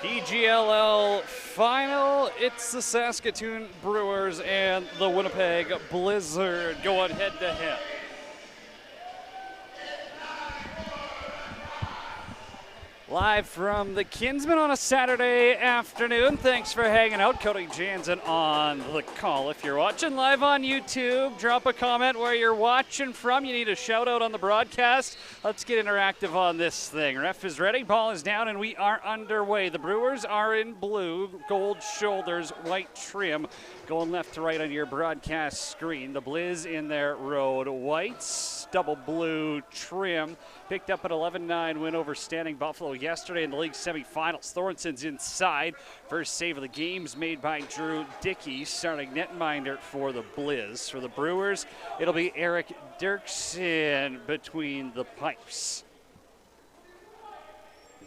PGLL final. It's the Saskatoon Brewers and the Winnipeg Blizzard going head to head. Live from the Kinsman on a Saturday afternoon. Thanks for hanging out. Cody Jansen on the call. If you're watching live on YouTube, drop a comment where you're watching from. You need a shout out on the broadcast. Let's get interactive on this thing. Ref is ready, ball is down, and we are underway. The Brewers are in blue, gold shoulders, white trim. Going left to right on your broadcast screen. The Blizz in their road whites, double blue trim. Picked up an 11-9 win over standing Buffalo yesterday in the league semifinals. Thornson's inside. First save of the game's made by Drew Dickey, starting netminder for the Blizz. For the Brewers, it'll be Eric Dirksen between the pipes.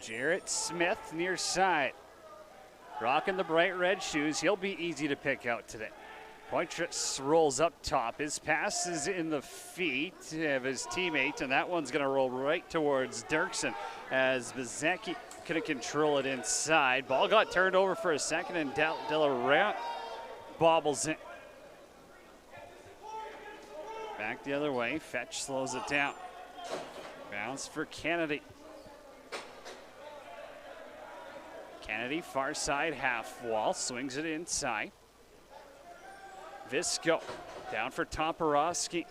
Jarrett Smith near side. Rocking the bright red shoes. He'll be easy to pick out today. Poitras rolls up top. His pass is in the feet of his teammate, and that one's going to roll right towards Dirksen as Bezecki couldn't control it inside. Ball got turned over for a second, and Delarant bobbles in. Back the other way. Fetch slows it down. Bounce for Kennedy. Kennedy, far side half wall, swings it inside. Visco down for Toporowski.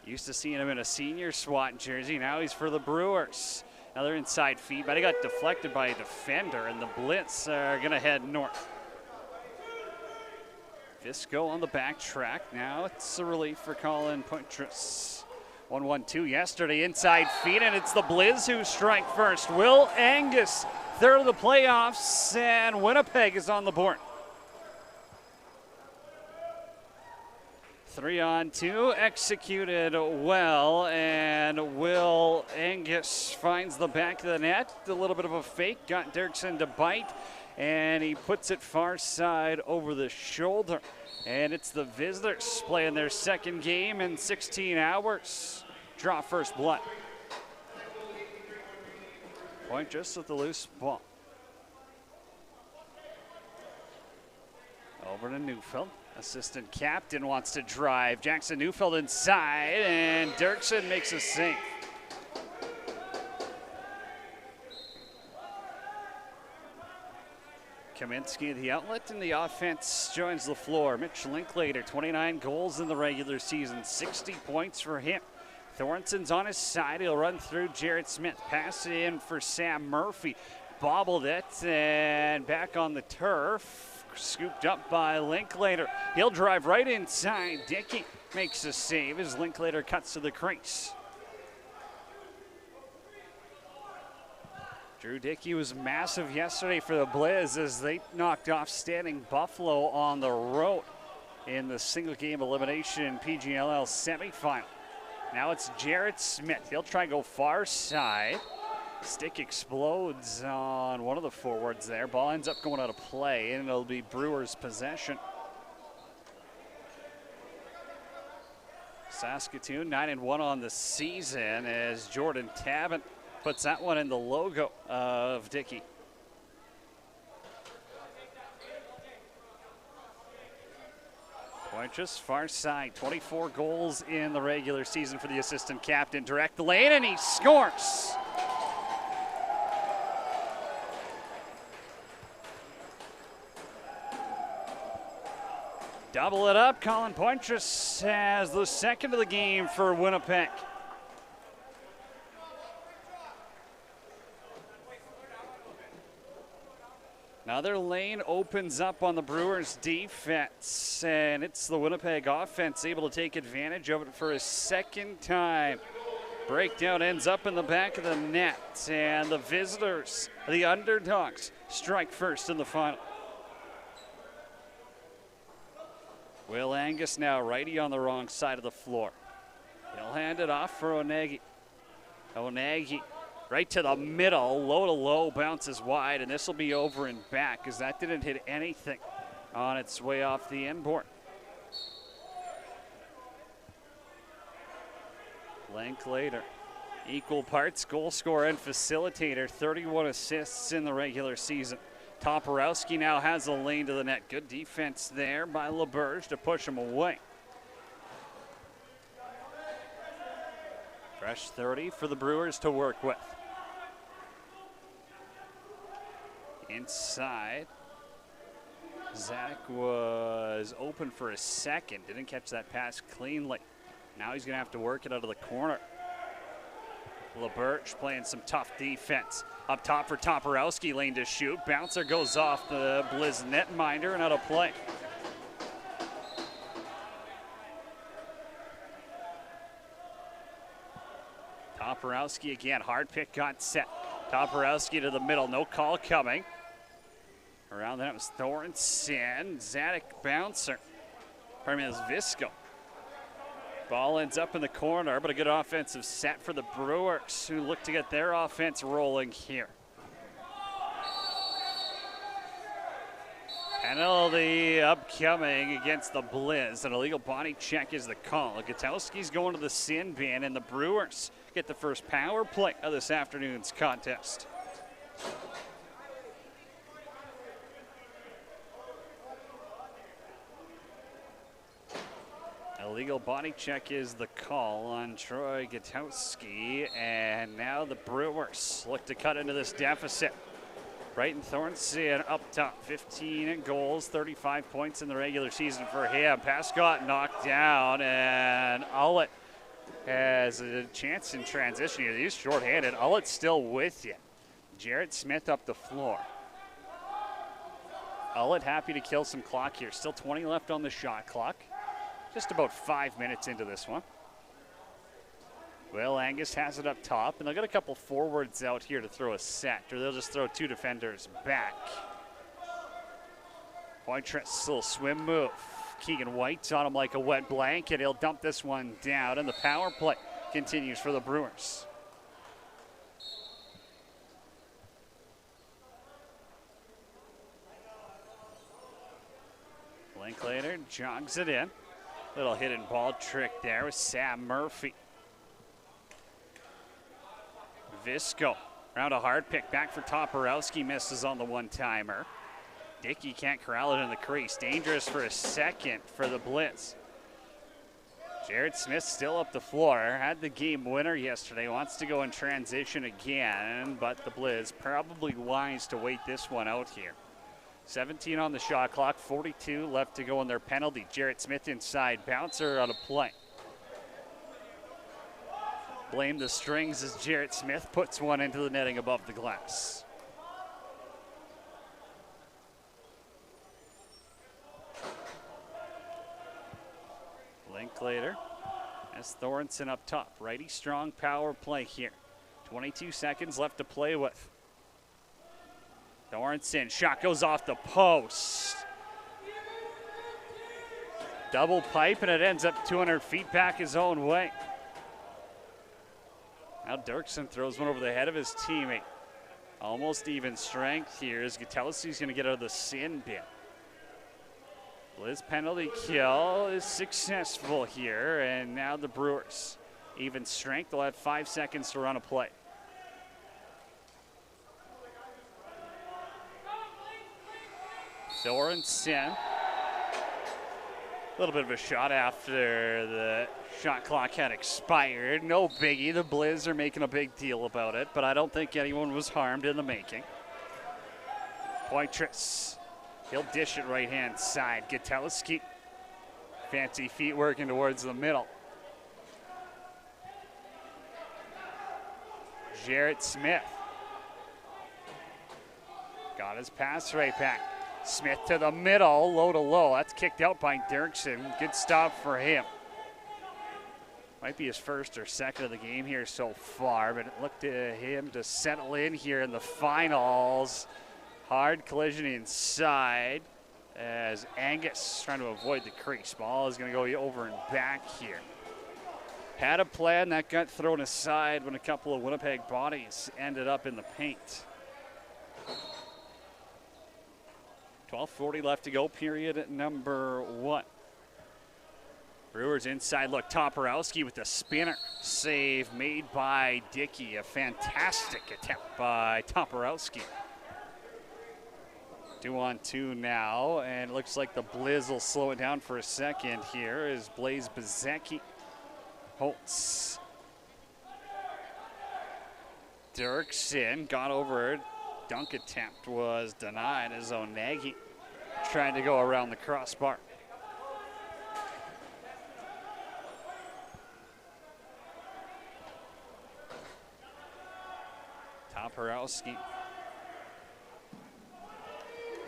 Used to seeing him in a senior SWAT jersey. Now he's for the Brewers. Another inside feed, but he got deflected by a defender, and the Blitz are going to head north. Visco on the back track. Now it's a relief for Colin Poitras. 1-1-2 yesterday, inside feed, and it's the Blizz who strike first. Will Angus, third of the playoffs, and Winnipeg is on the board. 3-on-2, executed well, and Will Angus finds the back of the net. A little bit of a fake, got Dirksen to bite, and he puts it far side over the shoulder. And it's the visitors playing their second game in 16 hours. Draw first blood. Point just with the loose ball. Over to Neufeld. Assistant captain wants to drive. Jackson Neufeld inside, and Dirksen makes a save. Kaminsky the outlet, and the offense joins the floor. Mitch Linklater, 29 goals in the regular season, 60 points for him. Thornson's on his side. He'll run through Jarrett Smith. Pass it in for Sam Murphy. Bobbled it, and back on the turf. Scooped up by Linklater. He'll drive right inside. Dickey makes a save as Linklater cuts to the crease. Drew Dickey was massive yesterday for the Blizz as they knocked off standing Buffalo on the road in the single game elimination PGLL semifinal. Now it's Jarrett Smith. He'll try and go far side. Stick explodes on one of the forwards there. Ball ends up going out of play, and it'll be Brewers' possession. Saskatoon 9-1 on the season as Jordan Tabin puts that one in the logo of Dickey. Poitras far side, 24 goals in the regular season for the assistant captain. Direct the lane, and he scores. Double it up. Colin Poitras has the second of the game for Winnipeg. Another lane opens up on the Brewers' defense, and it's the Winnipeg offense able to take advantage of it for a second time. Breakdown ends up in the back of the net, and the visitors, the underdogs, strike first in the final. Will Angus now righty on the wrong side of the floor. He'll hand it off for Onegi. Onegi right to the middle, low to low, bounces wide, and this will be over and back because that didn't hit anything on its way off the inboard. Linklater, equal parts goal scorer and facilitator, 31 assists in the regular season. Toporowski now has a lane to the net. Good defense there by LeBurge to push him away. Fresh 30 for the Brewers to work with. Inside. Zach was open for a second. Didn't catch that pass cleanly. Now he's going to have to work it out of the corner. LeBurge playing some tough defense. Up top for Toporowski, lane to shoot. Bouncer goes off the Blizz netminder and out of play. Toporowski again, hard pick got set. Toporowski to the middle, no call coming. Around that was Thornton, Zadig bouncer. Pardon me, it was Visco. Ball ends up in the corner, but a good offensive set for the Brewers, who look to get their offense rolling here. Penalty upcoming against the Blizz. An illegal body check is the call. Gutowski's going to the sin bin, and the Brewers get the first power play of this afternoon's contest. Illegal body check is the call on Troy Gutowski, and now the Brewers look to cut into this deficit. Brighton Thornton up top, 15 goals, 35 points in the regular season for him. Pass got knocked down, and Ullett has a chance in transition here. He's shorthanded. Ullett's still with you. Jarrett Smith up the floor. Ullett happy to kill some clock here. Still 20 left on the shot clock. Just about 5 minutes into this one. Will Angus has it up top, and they'll get a couple forwards out here to throw a set, or they'll just throw two defenders back. Poitras, little swim move. Keegan White's on him like a wet blanket. He'll dump this one down, and the power play continues for the Brewers. Linklater jogs it in. Little hidden ball trick there with Sam Murphy. Visco, round a hard pick back for Toporowski, misses on the one-timer. Dickey can't corral it in the crease. Dangerous for a second for the Blitz. Jared Smith still up the floor. Had the game winner yesterday. Wants to go in transition again, but the Blizz probably wise to wait this one out here. 17 on the shot clock, 42 left to go in their penalty. Jarrett Smith inside, bouncer out of play. Blame the strings as Jarrett Smith puts one into the netting above the glass. Linklater as Thornton up top. Righty strong power play here. 22 seconds left to play with. Thornton, shot goes off the post. Double pipe, and it ends up 200 feet back his own way. Now Dirksen throws one over the head of his teammate. Almost even strength here as Gutowski's going to get out of the sin bin. Blizz penalty kill is successful here, and now the Brewers. Even strength, they'll have 5 seconds to run a play. Sorensen. A little bit of a shot after the shot clock had expired. No biggie. The Blizz are making a big deal about it, but I don't think anyone was harmed in the making. Poitras. He'll dish it right-hand side. Gutowski. Fancy feet working towards the middle. Jarrett Smith. Got his pass right back. Smith to the middle, low to low. That's kicked out by Dirksen. Good stop for him. Might be his first or second of the game here so far, but it looked to him to settle in here in the finals. Hard collision inside as Angus trying to avoid the crease. Ball is going to go over and back here. Had a plan that got thrown aside when a couple of Winnipeg bodies ended up in the paint. 12:40 left to go, period number 1. Brewers inside look. Toporowski with the spinner. Save made by Dickey. A fantastic attempt by Toporowski. 2-on-2 now, and it looks like the Blizz will slow it down for a second here as Blaze Bezecki Holtz. Dirksen got over it. Dunk attempt was denied as Onegi trying to go around the crossbar. Toporowski.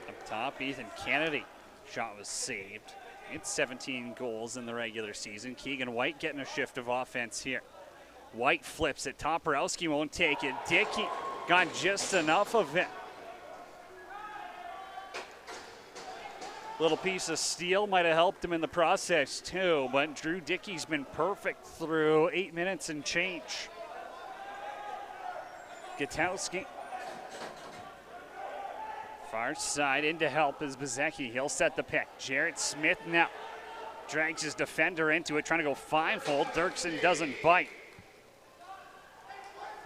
Up top, Ethan Kennedy. Shot was saved. It's 17 goals in the regular season. Keegan White getting a shift of offense here. White flips it. Toporowski won't take it. Dickey got just enough of it. Little piece of steel might have helped him in the process too, but Drew Dickey's been perfect through 8 minutes and change. Gutowski. Far side in to help is Bezecki. He'll set the pick. Jarrett Smith now drags his defender into it, trying to go 5-hole. Dirksen doesn't bite.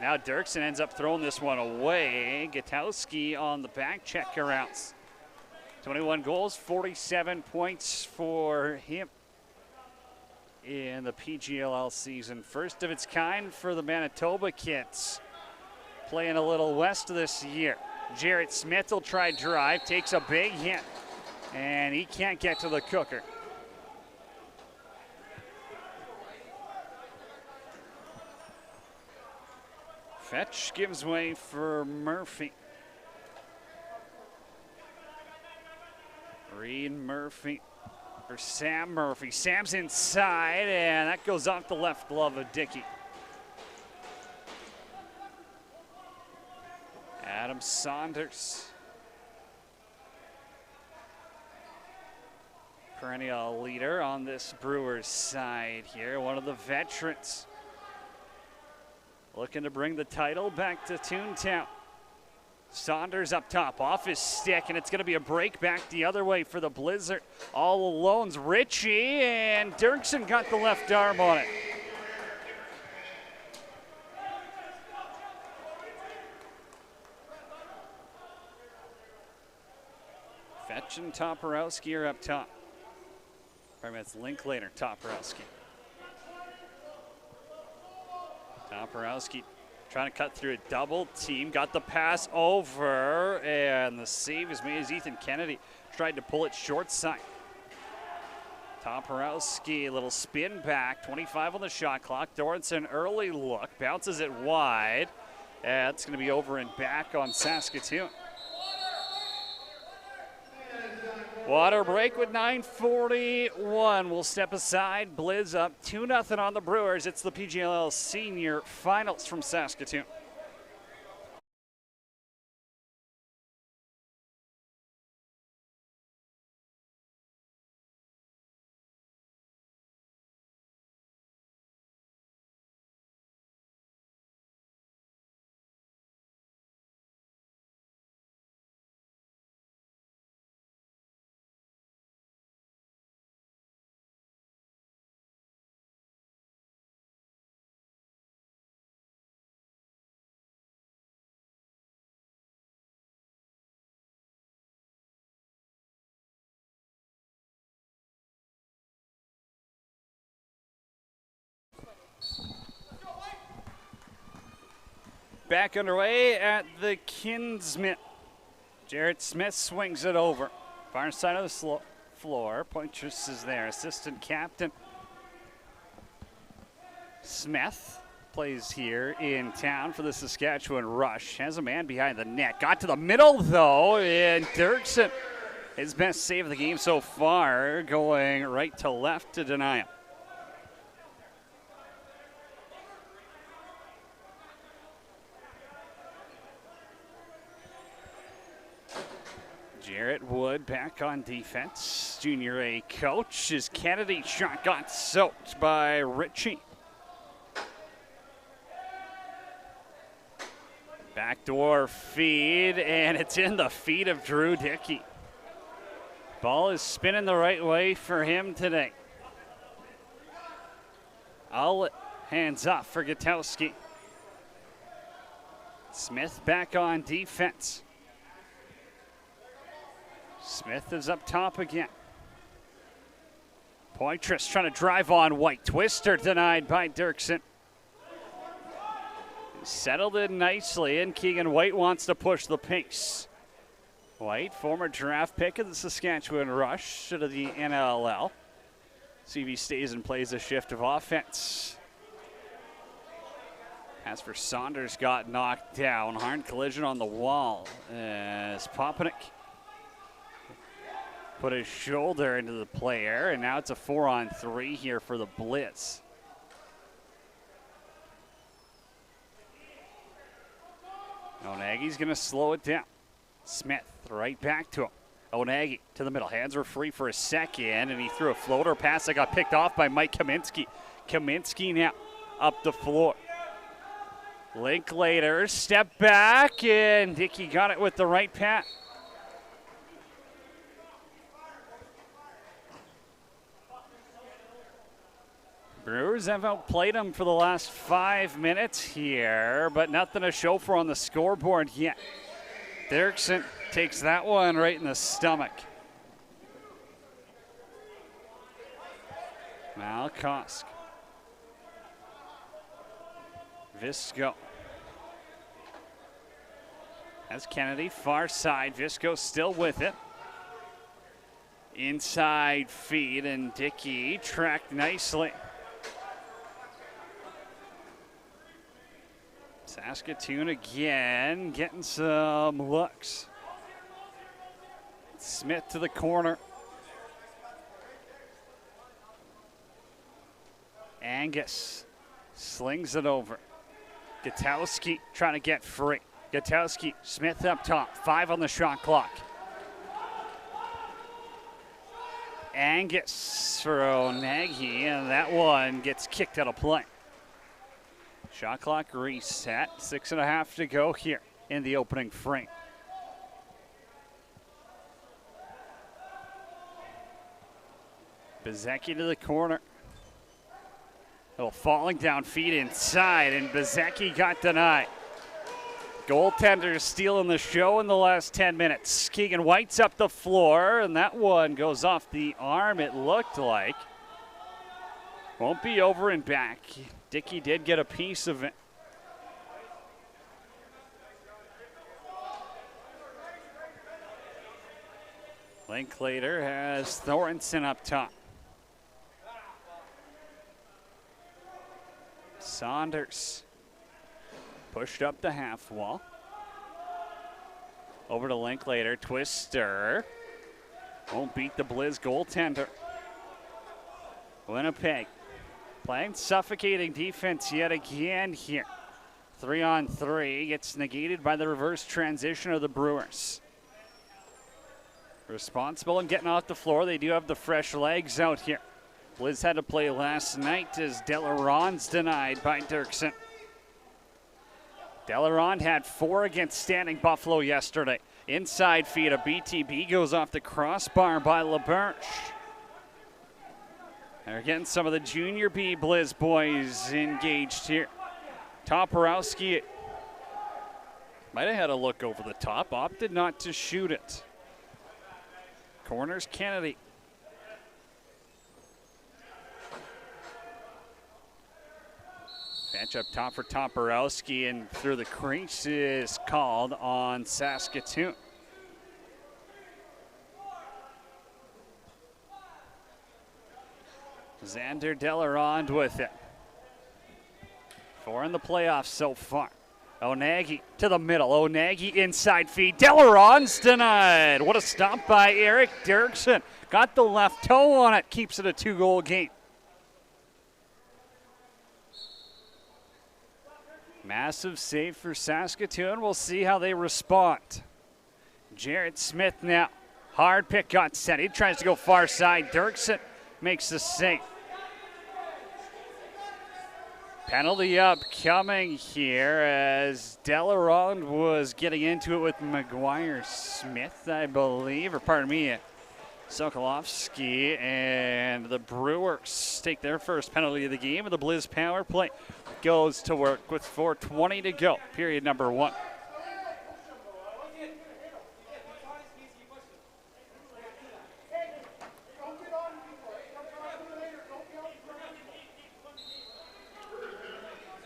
Now Dirksen ends up throwing this one away. Gutowski on the back check arounds. 21 goals, 47 points for him in the PGLL season. First of its kind for the Manitoba kids. Playing a little west this year. Jarrett Smith will try drive, takes a big hit, and he can't get to the cooker. Fetch gives way for Murphy. Reed Murphy for Sam Murphy. Sam's inside, and that goes off the left glove of Dickey. Adam Saunders. Perennial leader on this Brewers side here. One of the veterans. Looking to bring the title back to Toontown. Saunders up top, off his stick, and it's going to be a break back the other way for the Blizzard. All alone's Ritchie, and Dirksen got the left arm on it. Fetch and Toporowski are up top. Pardon me, it's Linklater, Toporowski. Toporowski trying to cut through a double team, got the pass over, and the save is made as Ethan Kennedy tried to pull it short side. Toporowski, a little spin back, 25 on the shot clock. Dorrance early look, bounces it wide. That's going to be over and back on Saskatoon. Water break with 9:41. We'll step aside. Blizz up 2-0 on the Brewers. It's the PGLL Senior Finals from Saskatoon. Back underway at the Kinsman. Jarrett Smith swings it over. Far side of the floor. Poitras is there. Assistant captain Smith plays here in town for the Saskatchewan Rush. Has a man behind the net. Got to the middle, though, and Dirksen, his best save of the game so far, going right to left to deny him. Jarrett Wood back on defense. Junior A coach. His Kennedy shot got soaked by Ritchie. Backdoor feed, and it's in the feet of Drew Dickey. Ball is spinning the right way for him today. Outlet, hands off for Gutowski. Smith back on defense. Smith is up top again. Poitras trying to drive on White. Twister denied by Dirksen. Settled in nicely, and Keegan White wants to push the pace. White, former draft pick of the Saskatchewan Rush to the NLL. See if he stays and plays a shift of offense. As for Saunders, got knocked down. Hard collision on the wall as Popenick put his shoulder into the player, and now it's a 4-on-3 here for the Blitz. Onagi's going to slow it down. Smith right back to him. Onagi to the middle. Hands were free for a second, and he threw a floater pass that got picked off by Mike Kaminsky. Kaminsky now up the floor. Linklater, step back, and Dickey got it with the right pat. Brewers have outplayed them for the last 5 minutes here, but nothing to show for on the scoreboard yet. Dirksen takes that one right in the stomach. Malkosk. Visco. That's Kennedy, far side. Visco still with it. Inside feed, and Dickey tracked nicely. Saskatoon again, getting some looks. Smith to the corner. Angus slings it over. Gutowski trying to get free. Gutowski, Smith up top, 5 on the shot clock. Angus for Onagi, and that one gets kicked out of play. Shot clock reset, 6.5 to go here in the opening frame. Bezecki to the corner. Falling down feet inside, and Bezecki got denied. Goaltenders stealing the show in the last 10 minutes. Keegan White's up the floor, and that one goes off the arm, it looked like. Won't be over and back. Dickey did get a piece of it. Linklater has Thornton up top. Saunders pushed up the half wall. Over to Linklater, Twister. Won't beat the Blizz goaltender. Winnipeg playing suffocating defense yet again here. 3-on-3 gets negated by the reverse transition of the Brewers. Responsible in getting off the floor. They do have the fresh legs out here. Blizz had to play last night as Delaron's denied by Dirksen. Delaron had 4 against Standing Buffalo yesterday. Inside feed, a BTB goes off the crossbar by LaBerge. They're getting some of the junior B Blizz boys engaged here. Toporowski might have had a look over the top, opted not to shoot it. Corners Kennedy. Patch up top for Toporowski, and through the crease is called on Saskatoon. Xander Delarond with it. 4 in the playoffs so far. Onagi to the middle. Onagi inside feed. Delarond's denied. What a stop by Eric Dirksen. Got the left toe on it. Keeps it a 2-goal game. Massive save for Saskatoon. We'll see how they respond. Jared Smith now. Hard pick got set. He tries to go far side. Dirksen makes the save. Penalty upcoming here as Delarond was getting into it with McGuire Smith, I believe, or pardon me, Sokolovsky, and the Brewers take their first penalty of the game, and the Blizz power play goes to work with 4:20 to go, period number 1.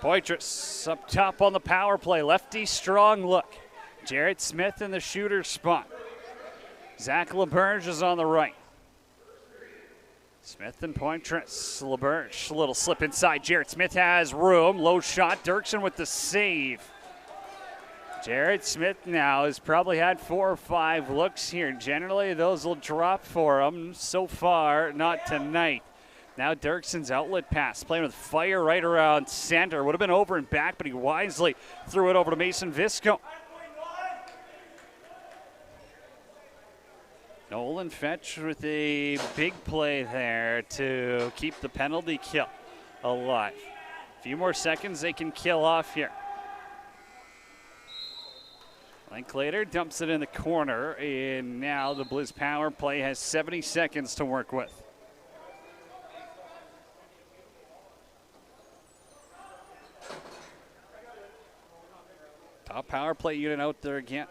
Poitras up top on the power play. Lefty strong look. Jarrett Smith in the shooter spot. Zach LeBurge is on the right. Smith and Poitras. LeBurge, a little slip inside. Jarrett Smith has room. Low shot. Dirksen with the save. Jarrett Smith now has probably had 4 or 5 looks here. Generally, those will drop for him. So far, not tonight. Now Dirksen's outlet pass, playing with fire right around center. Would have been over and back, but he wisely threw it over to Mason Visco. Nolan Fetch with a big play there to keep the penalty kill alive. A few more seconds they can kill off here. Linklater dumps it in the corner, and now the Blizz power play has 70 seconds to work with. Top power play unit out there again.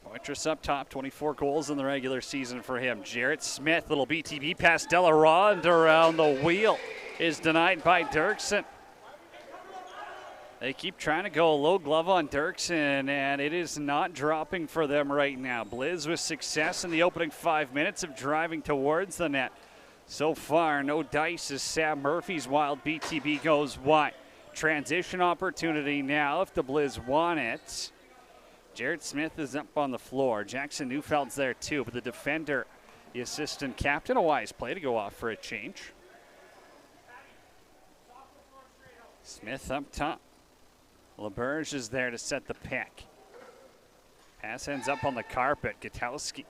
Poitras up top, 24 goals in the regular season for him. Jarrett Smith, little BTB pass. Delarond around the wheel is denied by Dirksen. They keep trying to go low glove on Dirksen, and it is not dropping for them right now. Blizz with success in the opening 5 minutes of driving towards the net. So far, no dice as Sam Murphy's wild BTB goes wide. Transition opportunity now if the Blizz want it. Jarrett Smith is up on the floor. Jackson Neufeld's there too, but the defender, the assistant captain, a wise play to go off for a change. Smith up top. LeBurge is there to set the pick. Pass ends up on the carpet. Gutowski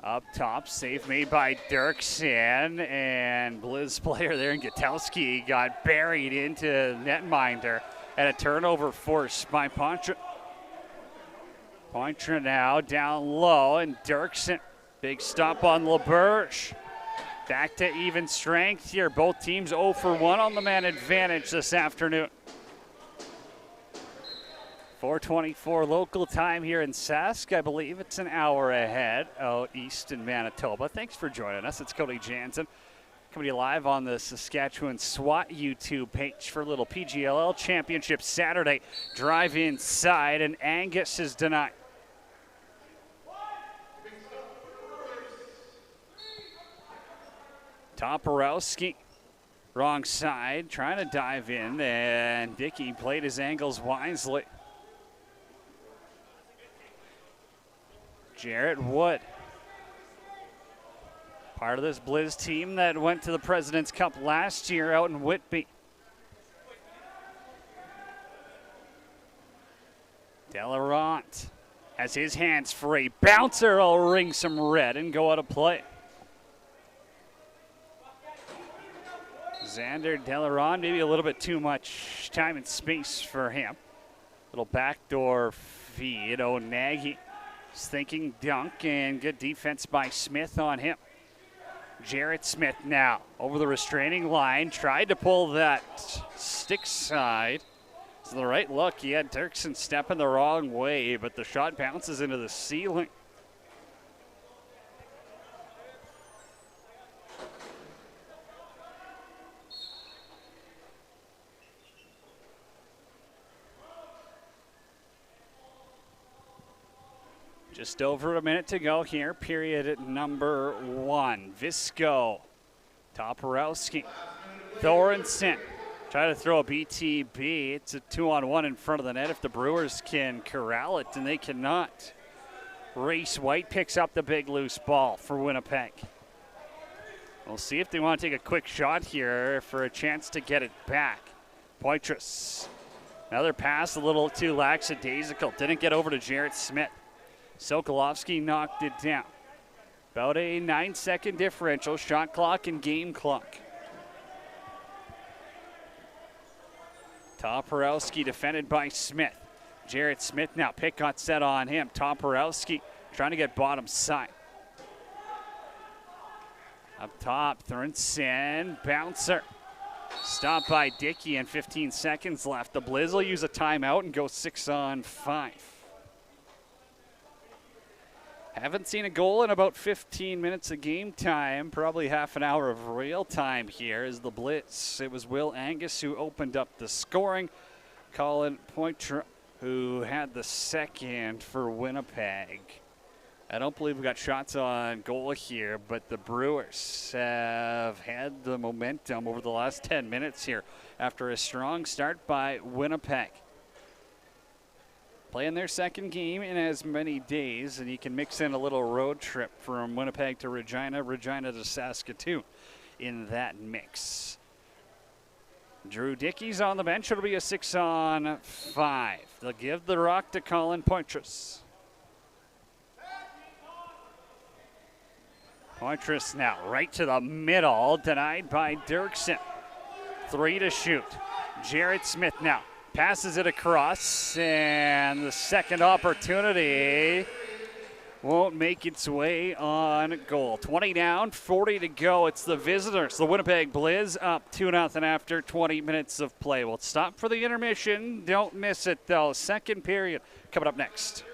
up top. Save made by Dirksen, and Blizz player there in Gutowski got buried into netminder, and a turnover forced by Poitras. Poitras now down low, and Dirksen. Big stop on LeBurge. Back to even strength here. Both teams 0 for 1 on the man advantage this afternoon. 4:24 local time here in Sask. I believe it's an hour ahead out east in Manitoba. Thanks for joining us. It's Cody Jansen coming to you live on the Saskatchewan SWAT YouTube page for a little PGLL Championship Saturday. Drive inside, and Angus is denied. Toporowski, wrong side, trying to dive in, and Dickey played his angles wisely. Jarrett Wood, part of this Blizz team that went to the President's Cup last year out in Whitby. Delaront has his hands free. Bouncer will ring some red and go out of play. Xander Delaront, maybe a little bit too much time and space for him. Little backdoor feed. O'Naghy is thinking dunk, and good defense by Smith on him. Jarrett Smith now over the restraining line. Tried to pull that stick side. It's the right look. He had Dirksen stepping the wrong way, but the shot bounces into the ceiling. Just over a minute to go here, period number 1. Visco, Toporowski, Thorensen, try to throw a BTB. It's a 2-on-1 in front of the net if the Brewers can corral it, and they cannot. Reese White picks up the big loose ball for Winnipeg. We'll see if they want to take a quick shot here for a chance to get it back. Poitras, another pass a little too lackadaisical. Didn't get over to Jarrett Smith. Sokolovsky knocked it down. About a 9-second differential, shot clock and game clock. Toporowski defended by Smith. Jarrett Smith now, pick got set on him. Toporowski trying to get bottom side. Up top, Thorensen, bouncer. Stopped by Dickey, and 15 seconds left. The Blizz will use a timeout and go 6-on-5. Haven't seen a goal in about 15 minutes of game time, probably half an hour of real time here as the blitz. It was Will Angus who opened up the scoring. Colin Poitras who had the second for Winnipeg. I don't believe we got shots on goal here, but the Brewers have had the momentum over the last 10 minutes here after a strong start by Winnipeg. Playing their second game in as many days, and you can mix in a little road trip from Winnipeg to Regina, Regina to Saskatoon in that mix. Drew Dickey's on the bench. It'll be a 6-on-5. They'll give the rock to Colin Poitras. Poitras now right to the middle, denied by Dirksen. 3 to shoot. Jared Smith now passes it across, and the second opportunity won't make its way on goal. 20 down, 40 to go. It's the visitors, the Winnipeg Blizz, up 2-0 after 20 minutes of play. We'll stop for the intermission. Don't miss it, though. Second period coming up next.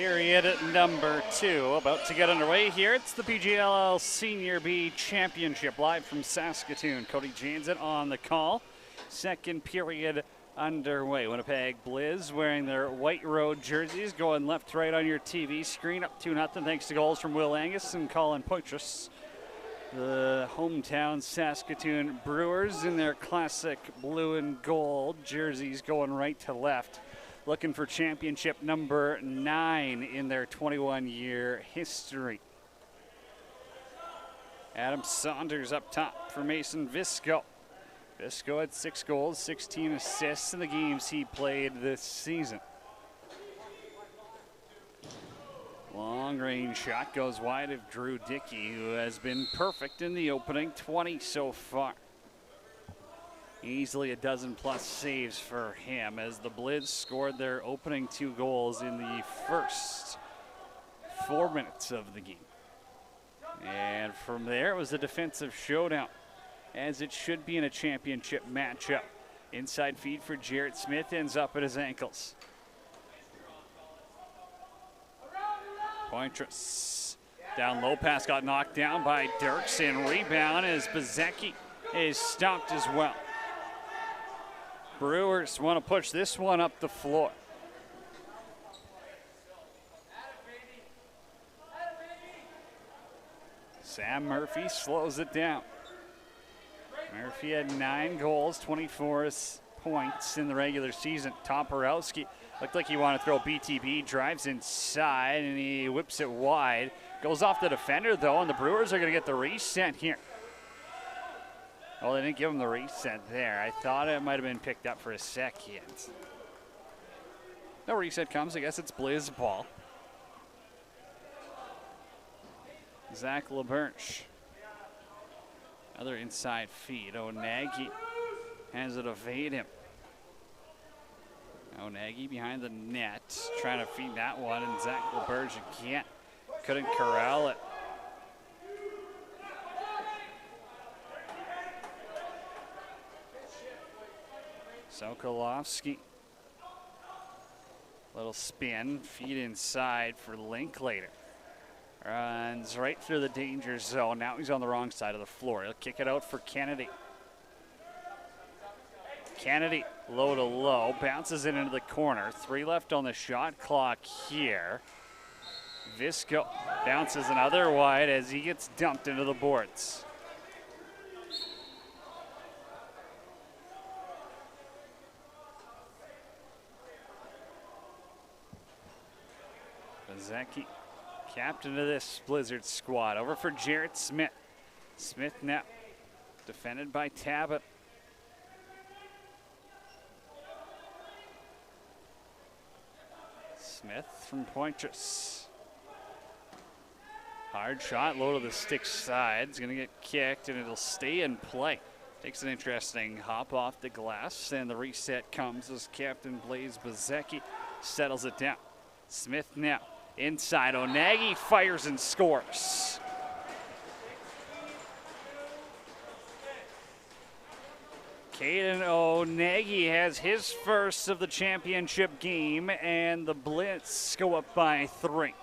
Period number 2 about to get underway here. It's the PGLL Senior B Championship live from Saskatoon. Cody Jansen on the call. Second period underway. Winnipeg Blizz wearing their white road jerseys, going left to right on your TV screen, up 2-0 thanks to goals from Will Angus and Colin Poitras. The hometown Saskatoon Brewers in their classic blue and gold jerseys going right to left, looking for championship number 9 in their 21-year history. Adam Saunders up top for Mason Visco. Visco had 6 goals, 16 assists in the games he played this season. Long range shot goes wide of Drew Dickey, who has been perfect in the opening 20 so far. Easily a dozen plus saves for him as the Blizz scored their opening 2 goals in the first 4 minutes of the game. And from there it was a defensive showdown, as it should be in a championship matchup. Inside feed for Jarrett Smith, ends up at his ankles. Poitras down low, pass got knocked down by Dirksen. Rebound as Bezecki is stopped as well. Brewers want to push this one up the floor. Sam Murphy slows it down. Murphy had 9 goals, 24 points in the regular season. Toporowski looked like he wanted to throw BTB, drives inside, and he whips it wide. Goes off the defender, though, and the Brewers are going to get the reset here. Well, they didn't give him the reset there. I thought it might have been picked up for a second. No reset comes. I guess it's Blizz ball. Zach LaBerge. Another inside feed. O'Nagi has it evade him. O'Nagi behind the net, trying to feed that one, and Zach LaBerge again couldn't corral it. Sokolowski. Little spin, feed inside for Linklater. Runs right through the danger zone. Now he's on the wrong side of the floor. He'll kick it out for Kennedy. Kennedy, low to low, bounces it into the corner. 3 left on the shot clock here. Visco bounces another wide as he gets dumped into the boards. Bezecki, captain of this Blizzard squad. Over for Jarrett Smith. Smith now defended by Tabit. Smith from Poitras. Hard shot, low to the stick side. It's going to get kicked, and it'll stay in play. Takes an interesting hop off the glass, and the reset comes as Captain Blaze Bezecki settles it down. Smith now inside. O'Nagi fires and scores. Caden O'Nagi has his first of the championship game, and the Blitz go up by 3.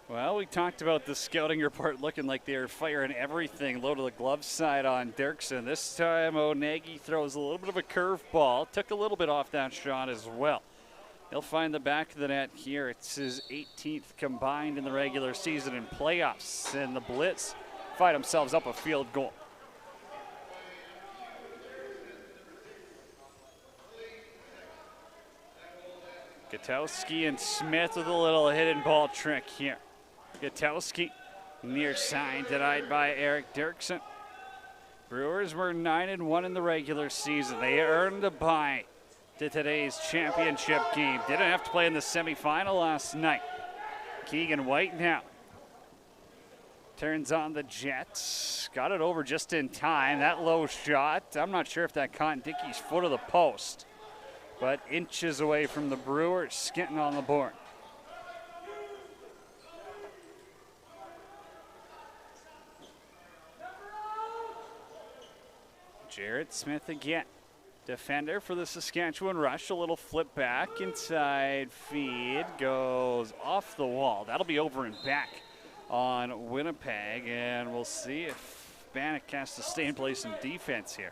Well, we talked about the scouting report looking like they were firing everything low to the glove side on Dirksen. This time O'Nagi throws a little bit of a curveball, took a little bit off that shot as well. He'll find the back of the net here. It's his 18th combined in the regular season and playoffs, and the Blitz fight themselves up a field goal. Gutowski and Smith with a little hidden ball trick here. Gutowski near side, denied by Eric Dirksen. Brewers were 9-1 in the regular season. They earned a bye to today's championship game. Didn't have to play in the semifinal last night. Keegan White now turns on the Jets. Got it over just in time. That low shot, I'm not sure if that caught Dickey's foot of the post, but inches away from the Brewers getting on the board. Jarrett Smith again. defender for the Saskatchewan Rush. A little flip back, inside feed, goes off the wall. That'll be over and back on Winnipeg, and we'll see if Bannock has to stay and play some defense here.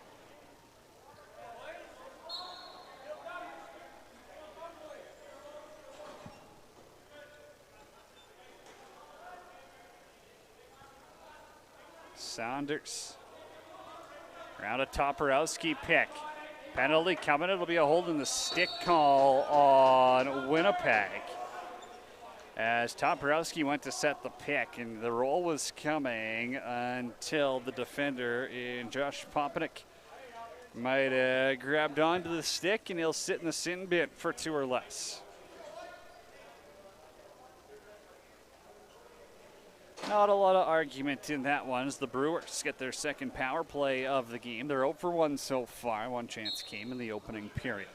Saunders. Around a Toporowski pick. Penalty coming. It'll be a hold in the stick call on Winnipeg. As Toporowski went to set the pick, and the roll was coming until the defender in Josh Popenick might have grabbed onto the stick, and he'll sit in the sin bin for 2 or less. Not a lot of argument in that one as the Brewers get their second power play of the game. They're 0 for 1 so far. One chance came in the opening period.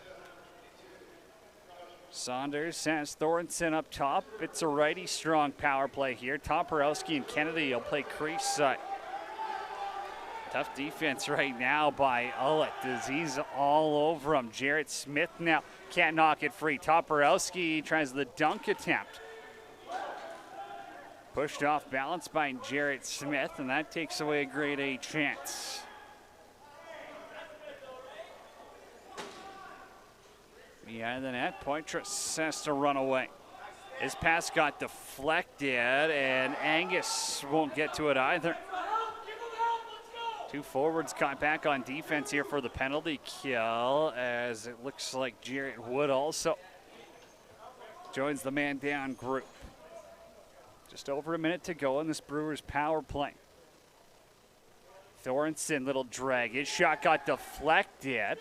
Saunders has Thornton up top. It's a righty strong power play here. Toporowski and Kennedy will play crease side. Tough defense right now by Ullett as he's all over him. Jarrett Smith now can't knock it free. Toporowski tries the dunk attempt. Pushed off balance by Jarrett Smith, and that takes away a grade A chance. Behind the net, Poitras has to run away. His pass got deflected, and Angus won't get to it either. 2 forwards caught back on defense here for the penalty kill, as it looks like Jarrett Wood also joins the man down group. Just over a minute to go in this Brewers power play. Thornton, little drag. His shot got deflected.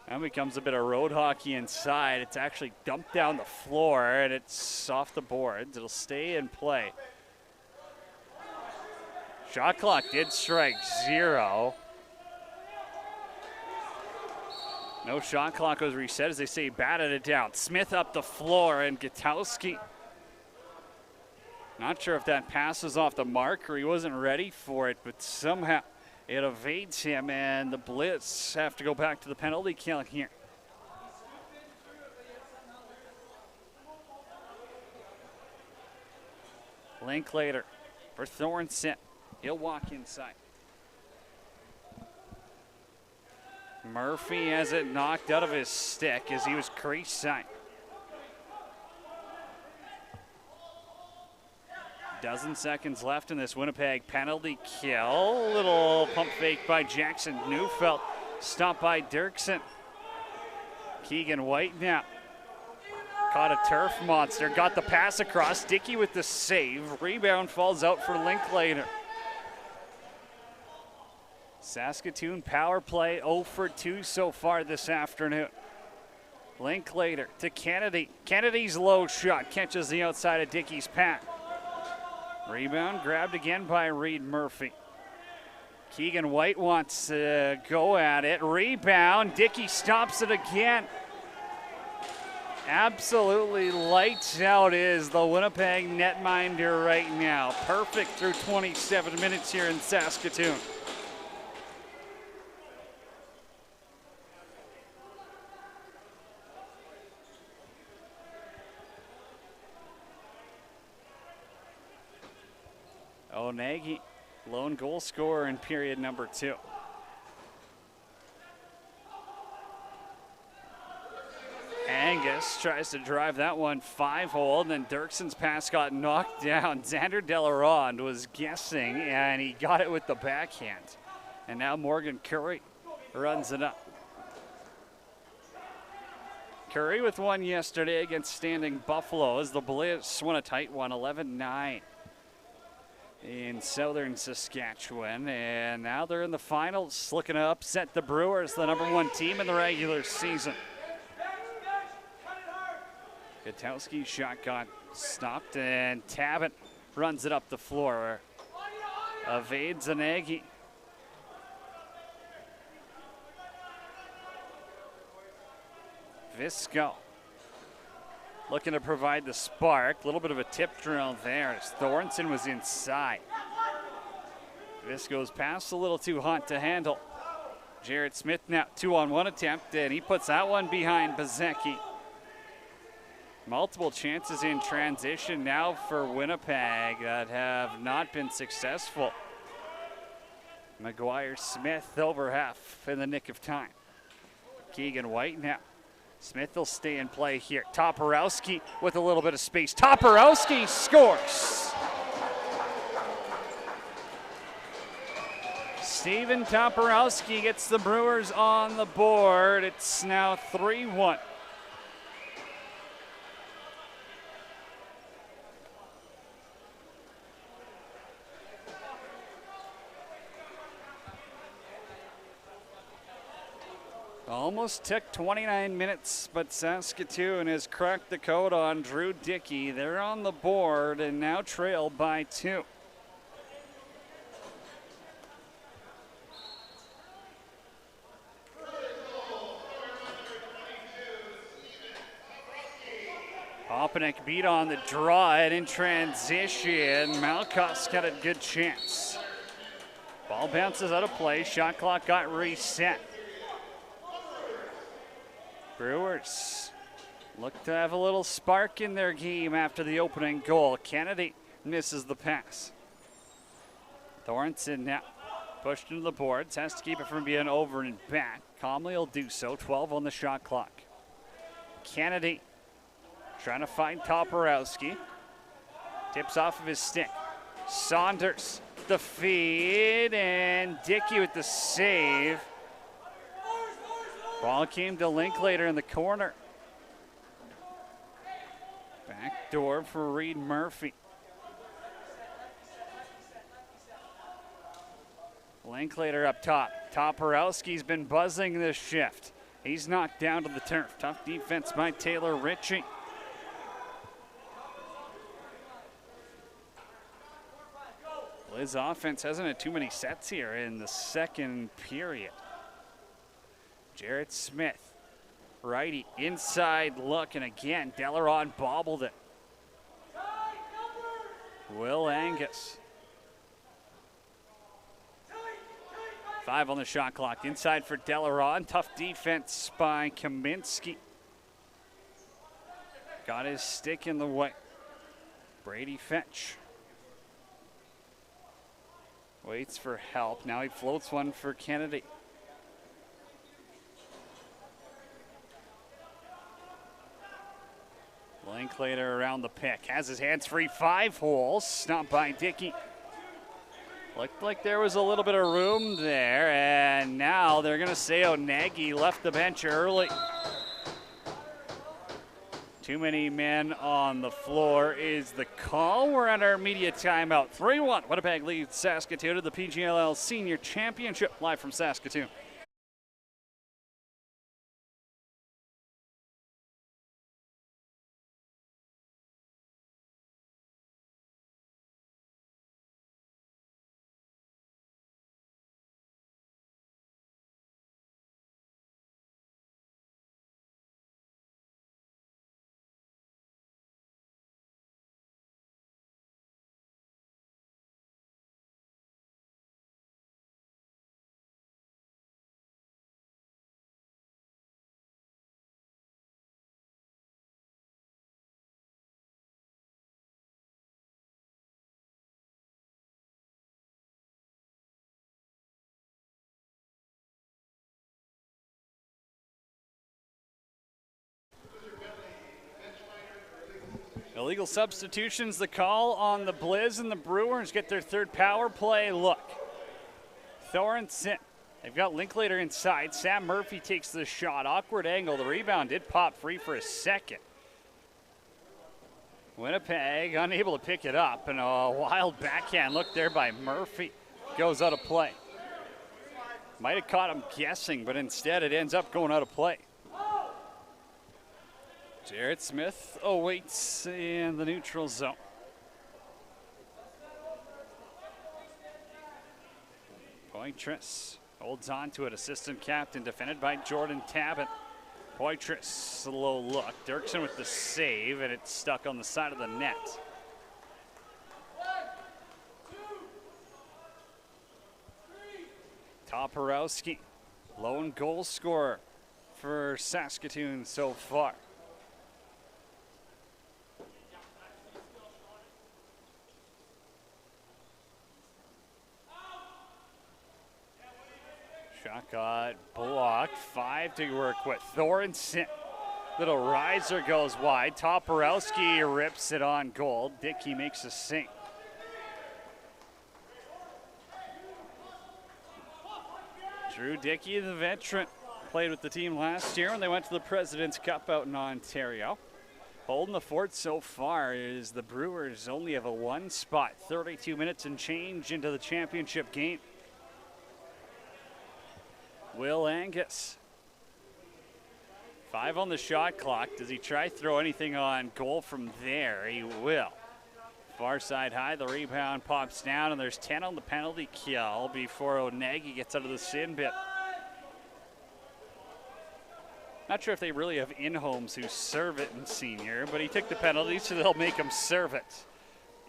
Now becomes a bit of road hockey inside. It's actually dumped down the floor, and it's off the boards. It'll stay in play. Shot clock did strike 0. No shot clock was reset as they say batted it down. Smith up the floor, and Gutowski. Not sure if that pass was off the mark or he wasn't ready for it, but somehow it evades him, and the Blitz have to go back to the penalty kill here. Linklater for Thornton. He'll walk inside. Murphy has it knocked out of his stick as he was crease side. Dozen seconds left in this Winnipeg penalty kill. Little pump fake by Jackson Neufeld. Stopped by Dirksen. Keegan White now. Caught a turf monster. Got the pass across. Dickey with the save. Rebound falls out for Linklater. Saskatoon power play 0 for 2 so far this afternoon. Linklater to Kennedy. Kennedy's low shot catches the outside of Dickey's pass. Rebound grabbed again by Reed Murphy. Keegan White wants to go at it. Rebound. Dickey stops it again. Absolutely lights out is the Winnipeg netminder right now. Perfect through 27 minutes here in Saskatoon. Nagy, lone goal scorer in period number 2. Angus tries to drive that one 5-hole, and then Dirksen's pass got knocked down. Xander Delarond was guessing, and he got it with the backhand. And now Morgan Curry runs it up. Curry with one yesterday against standing Buffalo as the Blitz won a tight one, 11-9. In southern Saskatchewan, and now they're in the finals looking to upset the Brewers, the #1 team in the regular season. Gutowski's shot got stopped, and Tabbitt runs it up the floor. Evades Zanagi. Visco looking to provide the spark. A little bit of a tip drill there as Thornton was inside. Visco's pass a little too hot to handle. Jared Smith now 2-on-1 attempt, and he puts that one behind Bezecki. Multiple chances in transition now for Winnipeg that have not been successful. McGuire Smith over half in the nick of time. Keegan White now. Smith will stay in play here. Toporowski with a little bit of space. Toporowski scores. Steven Toporowski gets the Brewers on the board. It's now 3-1. Almost took 29 minutes, but Saskatoon has cracked the code on Drew Dickey. They're on the board and now trailed by 2. Opanek beat on the draw and in transition, Malkoff's got a good chance. Ball bounces out of play, shot clock got reset. Brewers look to have a little spark in their game after the opening goal. Kennedy misses the pass. Thornton now pushed into the boards, has to keep it from being over and back. Calmly will do so, 12 on the shot clock. Kennedy trying to find Toporowski. Tips off of his stick. Saunders, the feed, and Dickey with the save. Ball came to Linklater in the corner. Back door for Reed Murphy. Linklater up top. Toporowski's been buzzing this shift. He's knocked down to the turf. Tough defense by Taylor Ritchie. His offense hasn't had too many sets here in the second period. Jared Smith, righty, inside look, and again, Delaron bobbled it. Will Angus. 5 on the shot clock, inside for Delaron. Tough defense by Kaminsky. Got his stick in the way. Brady Fetch. Waits for help, now he floats one for Kennedy. Linklater around the pick, has his hands free, 5 holes, stopped by Dickey. Looked like there was a little bit of room there, and now they're gonna say Onegi left the bench early. Too many men on the floor is the call. We're at our media timeout. 3-1, Winnipeg leads Saskatoon to the PGLL Senior Championship, live from Saskatoon. Illegal substitutions, the call on the Blizz, and the Brewers get their third power play look. Thornton, they've got Linklater inside. Sam Murphy takes the shot. Awkward angle. The rebound did pop free for a second. Winnipeg unable to pick it up, and a wild backhand look there by Murphy. Goes out of play. Might have caught him guessing, but instead it ends up going out of play. Jared Smith awaits in the neutral zone. Poitras holds on to it. Assistant captain defended by Jordan Tabin. Poitras, slow look. Dirksen with the save, and it's stuck on the side of the net. Toporowski Lone goal scorer for Saskatoon so far. Shot got blocked. 5 to work with. Thorensen. Little riser goes wide. Toporowski rips it on goal. Dickey makes a sink. Drew Dickey, the veteran, played with the team last year when they went to the President's Cup out in Ontario. Holding the fort so far is the Brewers only have a 1 spot. 32 minutes and change into the championship game. Will Angus. 5 on the shot clock. Does he try throw anything on goal from there? He will. Far side high, the rebound pops down, and there's 10 on the penalty kill before Onegi gets out of the sin bin. Not sure if they really have in-homes who serve it in senior, but he took the penalty, so they'll make him serve it.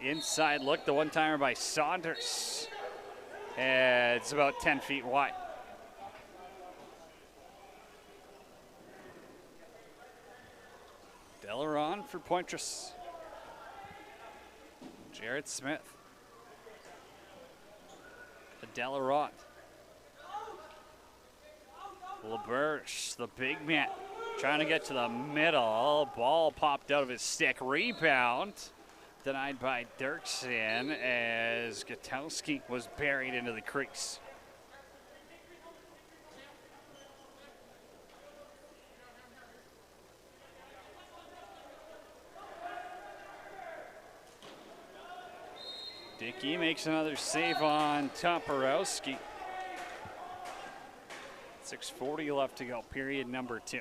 Inside look, the one-timer by Saunders. And it's about 10 feet wide. Delaron for Poitras. Jarrett Smith. Delaron. LaBerge, the big man, trying to get to the middle. Ball popped out of his stick. Rebound denied by Dirksen as Gutowski was buried into the crease. Dickey makes another save on Toporowski. 6:40 left to go, period number 2.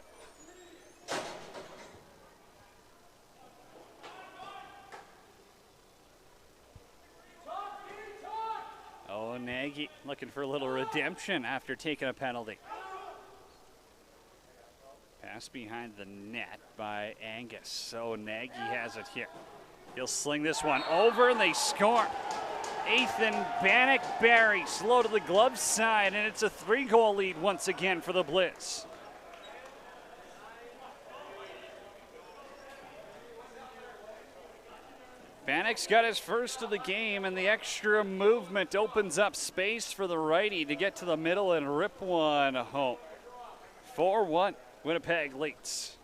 Oh, Nagy looking for a little redemption after taking a penalty. Pass behind the net by Angus. So Nagy has it here. He'll sling this one over and they score. Ethan Bannock Barry slow to the glove side, and it's a 3-goal lead once again for the Blitz. Bannock's got his first of the game, and the extra movement opens up space for the righty to get to the middle and rip one home. 4-1, Winnipeg leads.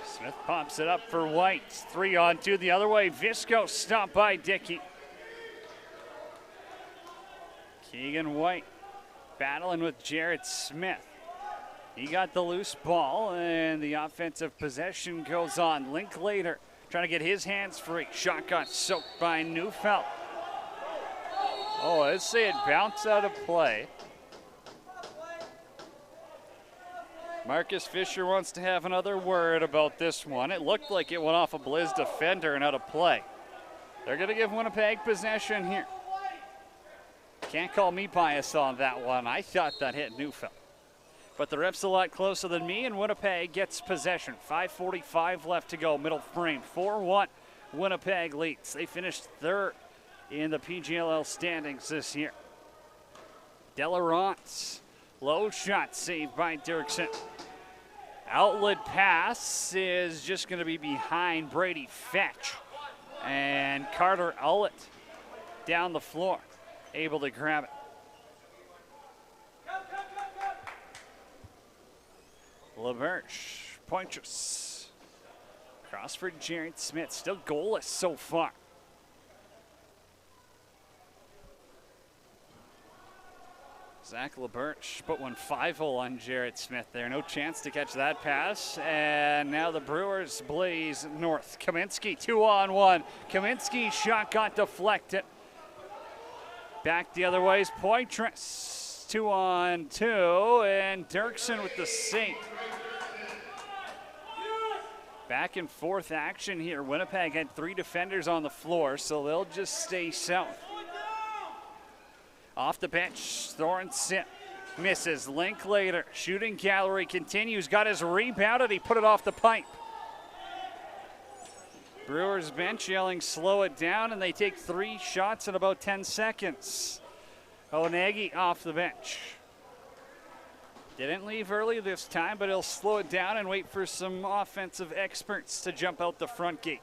Smith pops it up for White. 3-on-2 the other way. Visco stopped by Dickey. Keegan White battling with Jarrett Smith. He got the loose ball, and the offensive possession goes on. Linklater trying to get his hands free. Shot got soaked by Neufeld. Oh, let's say it bounced out of play. Marcus Fisher wants to have another word about this one. It looked like it went off a Blizz defender and out of play. They're going to give Winnipeg possession here. Can't call me biased on that one. I thought that hit Neufeld. But the ref's a lot closer than me, and Winnipeg gets possession. 5:45 left to go, middle frame. 4-1, Winnipeg leads. They finished 3rd in the PGLL standings this year. Delarance. Low shot saved by Dirksen. Outlet pass is just going to be behind Brady Fetch. And Carter Ullett down the floor, able to grab it. LaBerge, Poitras. Cross for Jarrett Smith, still goalless so far. Zach LaBerge put one 5-0 on Jarrett Smith there. No chance to catch that pass. And now the Brewers blaze north. Kaminsky 2-on-1. Kaminsky's shot got deflected. Back the other way is Poitras. 2-on-2. And Dirksen with the save. Back and forth action here. Winnipeg had 3 defenders on the floor, so they'll just stay south. Off the bench, Thorensen Misses. Linklater, shooting gallery continues. Got his rebound and he put it off the pipe. Brewers bench yelling slow it down, and they take 3 shots in about 10 seconds. Onegi off the bench. Didn't leave early this time, but he'll slow it down and wait for some offensive experts to jump out the front gate.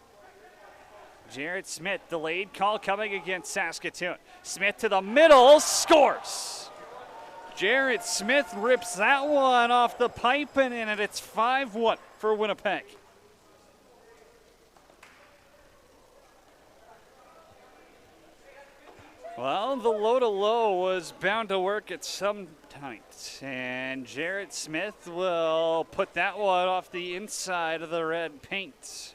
Jared Smith, delayed call coming against Saskatoon. Smith to the middle, scores. Jared Smith rips that one off the pipe and in it. It's 5-1 for Winnipeg. Well, the low-to-low was bound to work at some point, and Jared Smith will put that one off the inside of the red paint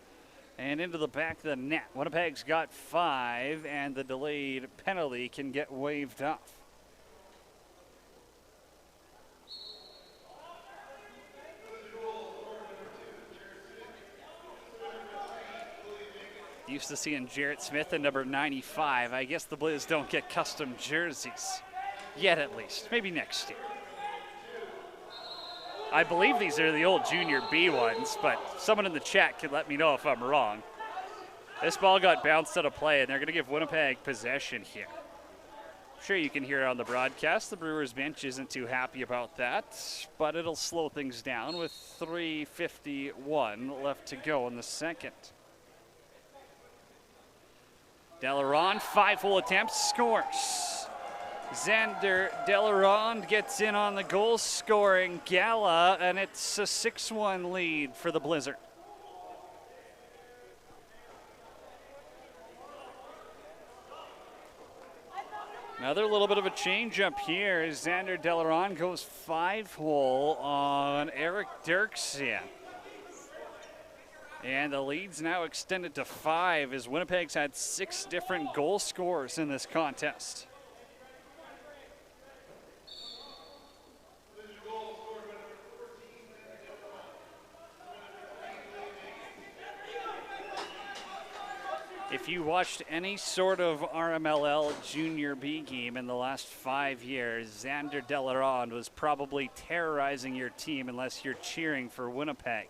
and into the back of the net. Winnipeg's got 5, and the delayed penalty can get waved off. Used to seeing Jarrett Smith in number 95. I guess the Blues don't get custom jerseys. Yet, at least. Maybe next year. I believe these are the old Junior B ones, but someone in the chat can let me know if I'm wrong. This ball got bounced out of play, and they're going to give Winnipeg possession here. I'm sure you can hear it on the broadcast. The Brewers bench isn't too happy about that, but it'll slow things down with 3:51 left to go in the second. Delaronde, 5 full attempts, scores. Xander Delaronde gets in on the goal-scoring gala, and it's a 6-1 lead for the Blizzard. Another little bit of a change-up here. Xander Delaronde goes 5-hole on Eric Dirksen. And the lead's now extended to 5 as Winnipeg's had 6 different goal scorers in this contest. If you watched any sort of RMLL Junior B game in the last 5 years, Xander Delaronde was probably terrorizing your team unless you're cheering for Winnipeg.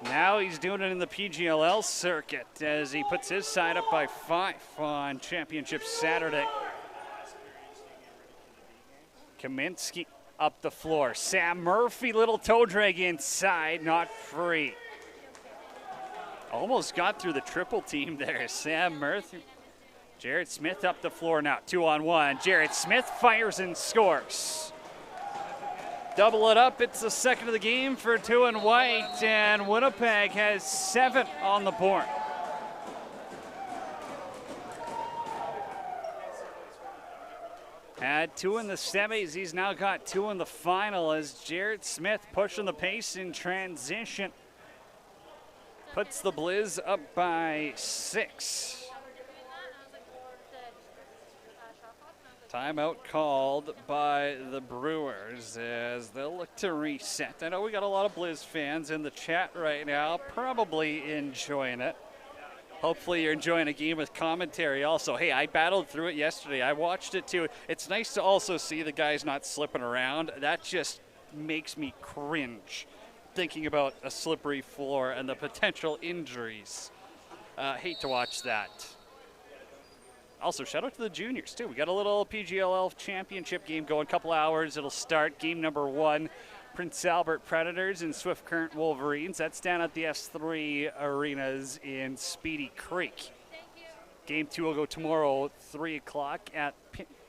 Now he's doing it in the PGLL circuit as he puts his side up by 5 on Championship Saturday. Kaminsky up the floor. Sam Murphy, little toe drag inside, not free. Almost got through the triple team there. Sam Murphy. Jared Smith up the floor now, 2-on-1. Jared Smith fires and scores. Double it up, it's the second of the game for 2 and white, and Winnipeg has 7 on the board. Had 2 in the semis, he's now got 2 in the final as Jared Smith pushing the pace in transition. Puts the Blizz up by 6. Timeout called by the Brewers as they'll look to reset. I know we got a lot of Blizz fans in the chat right now, probably enjoying it. Hopefully you're enjoying a game with commentary also. Hey, I battled through it yesterday. I watched it too. It's nice to also see the guys not slipping around. That just makes me cringe thinking about a slippery floor and the potential injuries. Hate to watch that. Also, shout out to the juniors, too. We got a little PGLL championship game going, couple hours. It'll start game number 1, Prince Albert Predators and Swift Current Wolverines. That's down at the S3 Arenas in Speedy Creek. Game 2 will go tomorrow, 3 o'clock at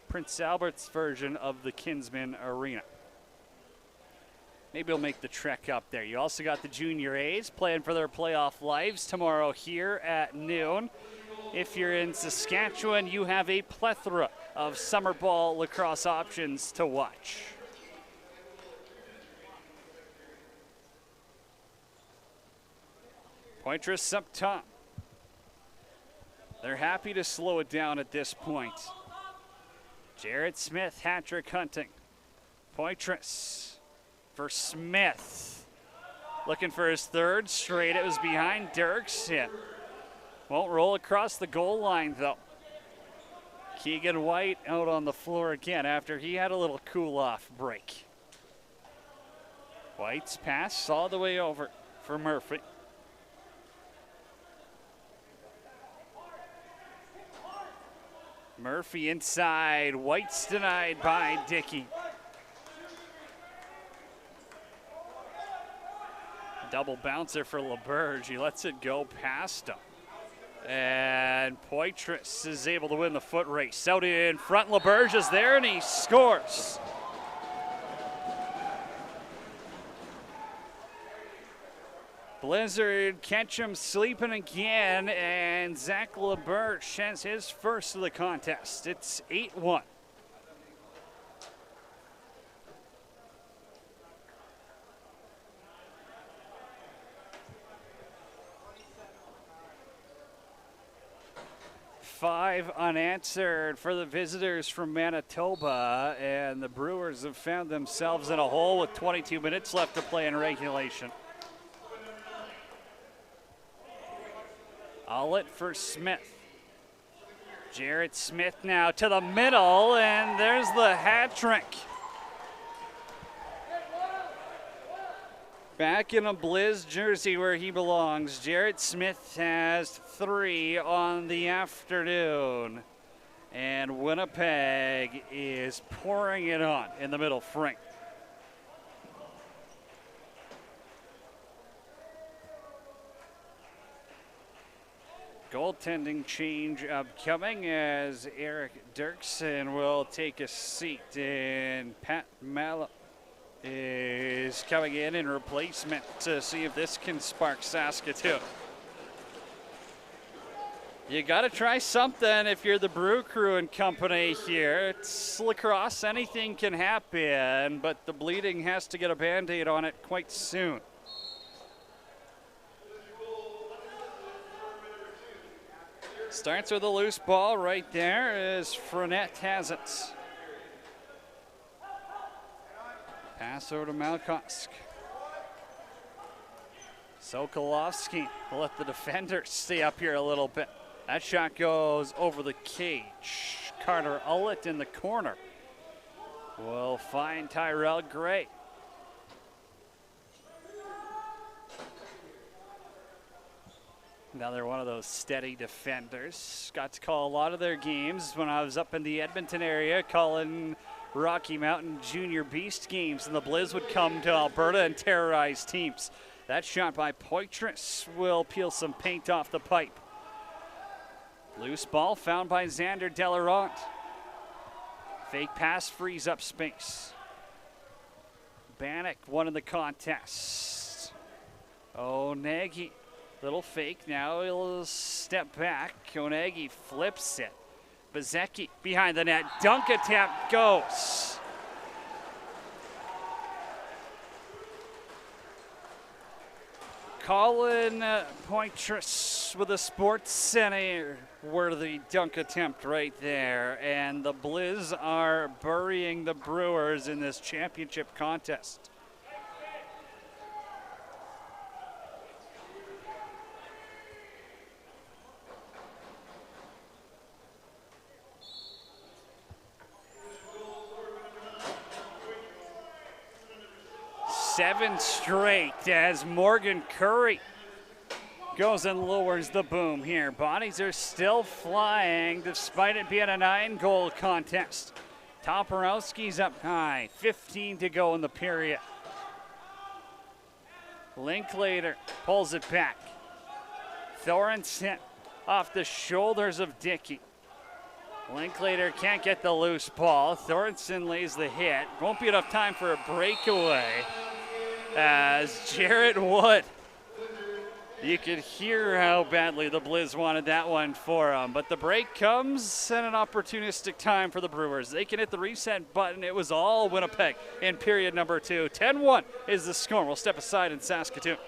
Prince Albert's version of the Kinsman Arena. Maybe we'll make the trek up there. You also got the Junior A's playing for their playoff lives tomorrow here at noon. If you're in Saskatchewan, you have a plethora of summer ball lacrosse options to watch. Poitras up top. They're happy to slow it down at this point. Jared Smith, hat-trick hunting. Poitras for Smith. Looking for his 3rd straight. It was behind Dirksen. Won't roll across the goal line, though. Keegan White out on the floor again after he had a little cool-off break. White's pass all the way over for Murphy. Murphy inside. White's denied by Dickey. Double bouncer for LeBurge. He lets it go past him. And Poitras is able to win the foot race. Out in front, LeBurge is there, and he scores. Blizzard catch him sleeping again, and Zach LeBurge has his first of the contest. It's 8-1. Five unanswered for the visitors from Manitoba, and the Brewers have found themselves in a hole with 22 minutes left to play in regulation. Ullett for Smith. Jarrett Smith now to the middle, and there's the hat trick. Back in a Blizz jersey where he belongs. Jarrett Smith has 3 on the afternoon. And Winnipeg is pouring it on in the middle frame. Goaltending change upcoming as Eric Dirksen will take a seat, and Pat Mallow is coming in replacement to see if this can spark Saskatoon. You got to try something if you're the Brew Crew and company here. It's lacrosse, anything can happen, but the bleeding has to get a Band-Aid on it quite soon. Starts with a loose ball right there as Frenette has it. Pass over to Malkosk. Sokolowski will let the defenders stay up here a little bit. That shot goes over the cage. Carter Ullett in the corner will find Tyrell Gray. Another one of those steady defenders. Got to call a lot of their games when I was up in the Edmonton area calling Rocky Mountain Junior Beast games, and the Blizz would come to Alberta and terrorize teams. That shot by Poitras will peel some paint off the pipe. Loose ball found by Xander Delaront. Fake pass frees up space. Bannock won in the contest. Onegi. Little fake, now he'll step back. Onegi flips it. Bezecki behind the net, dunk attempt goes. Colin Poitras with a Sports Center worthy dunk attempt right there. And the Blizz are burying the Brewers in this championship contest. Seven straight as Morgan Curry goes and lowers the boom here. Bodies are still flying despite it being a 9-goal contest. Toporowski's up high, 15 to go in the period. Linklater pulls it back. Thorensen off the shoulders of Dickey. Linklater can't get the loose ball. Thorensen lays the hit. Won't be enough time for a breakaway. As Jarrett Wood, you could hear how badly the Blizz wanted that one for him. But the break comes at an opportunistic time for the Brewers. They can hit the reset button. It was all Winnipeg in period number 2. 10-1 is the score. We'll step aside in Saskatoon.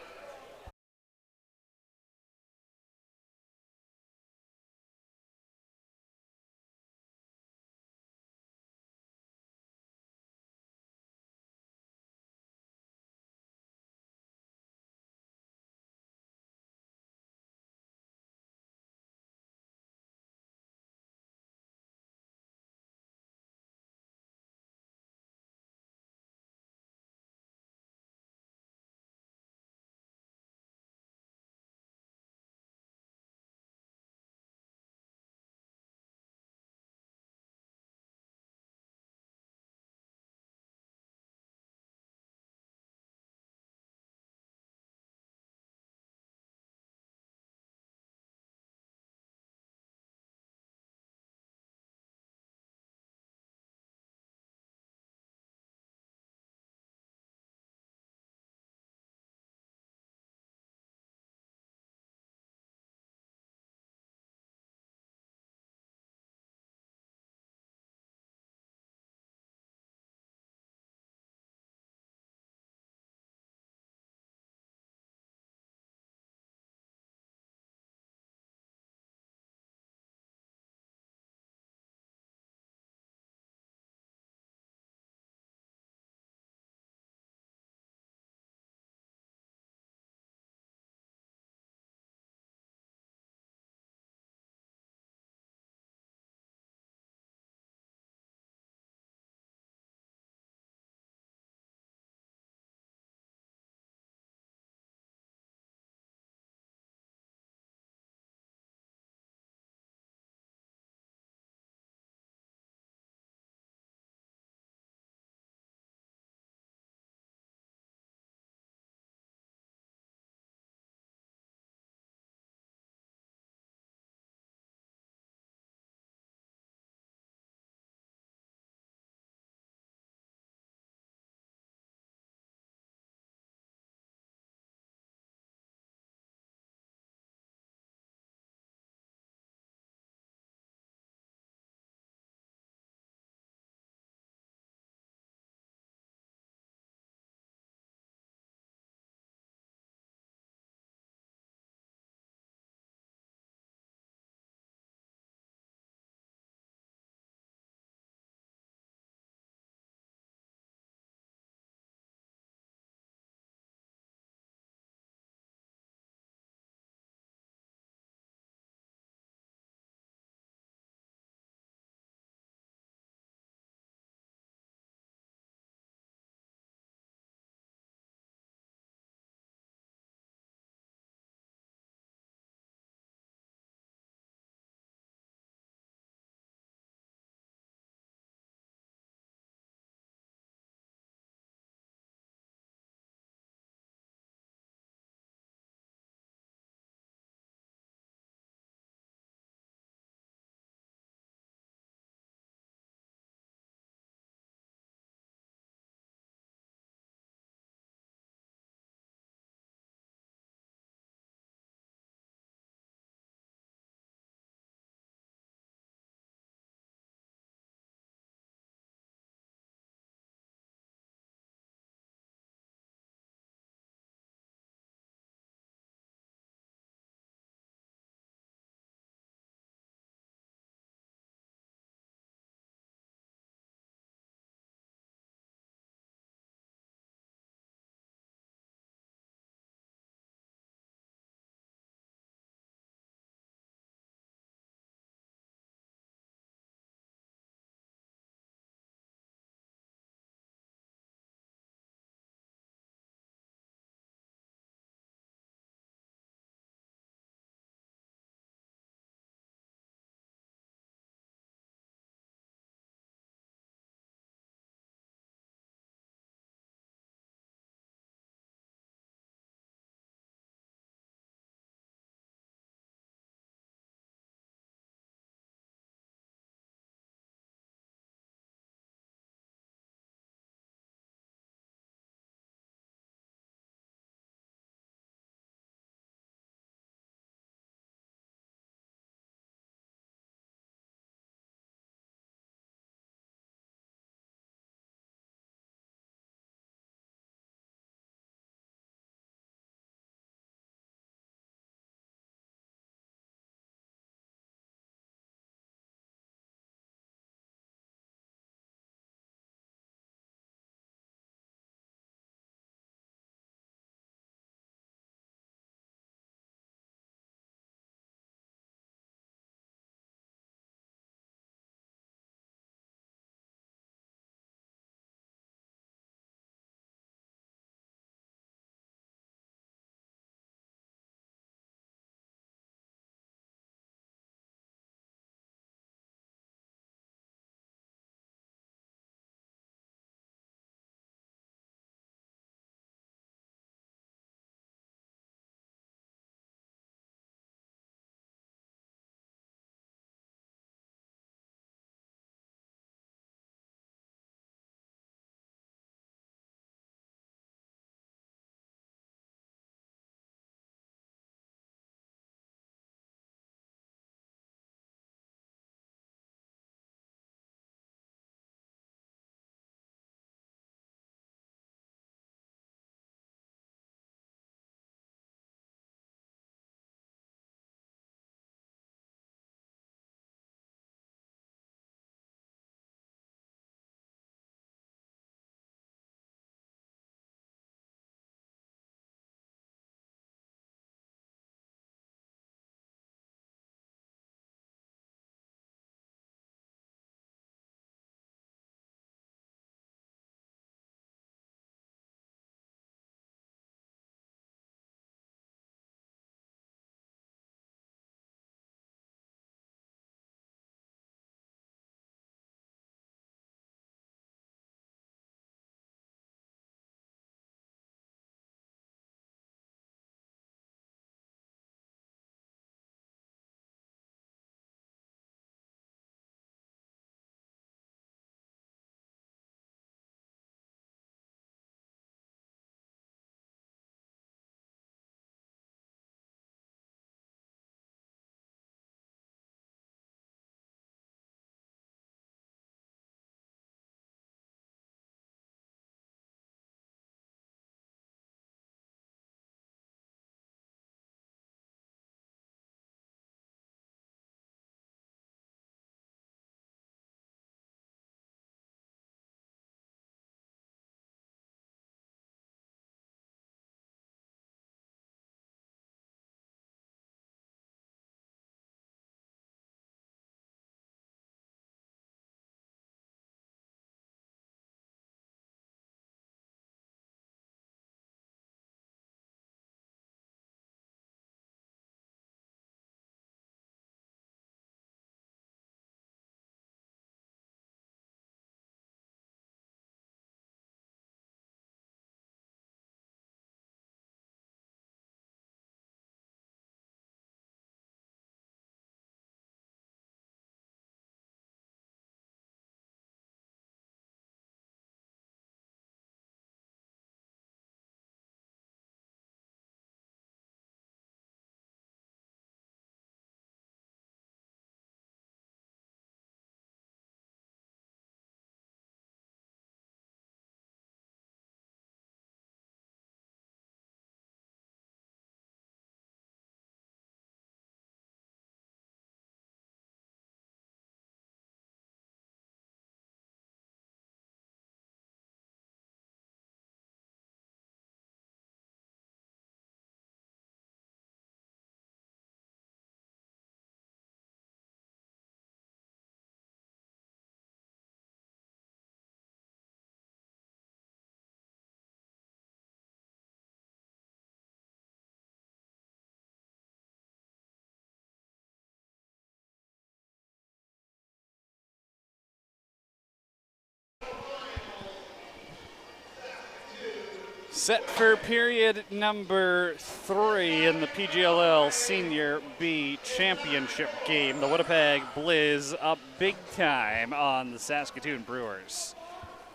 Set for period number 3 in the PGLL Senior B Championship game. The Winnipeg Blizz up big time on the Saskatoon Brewers.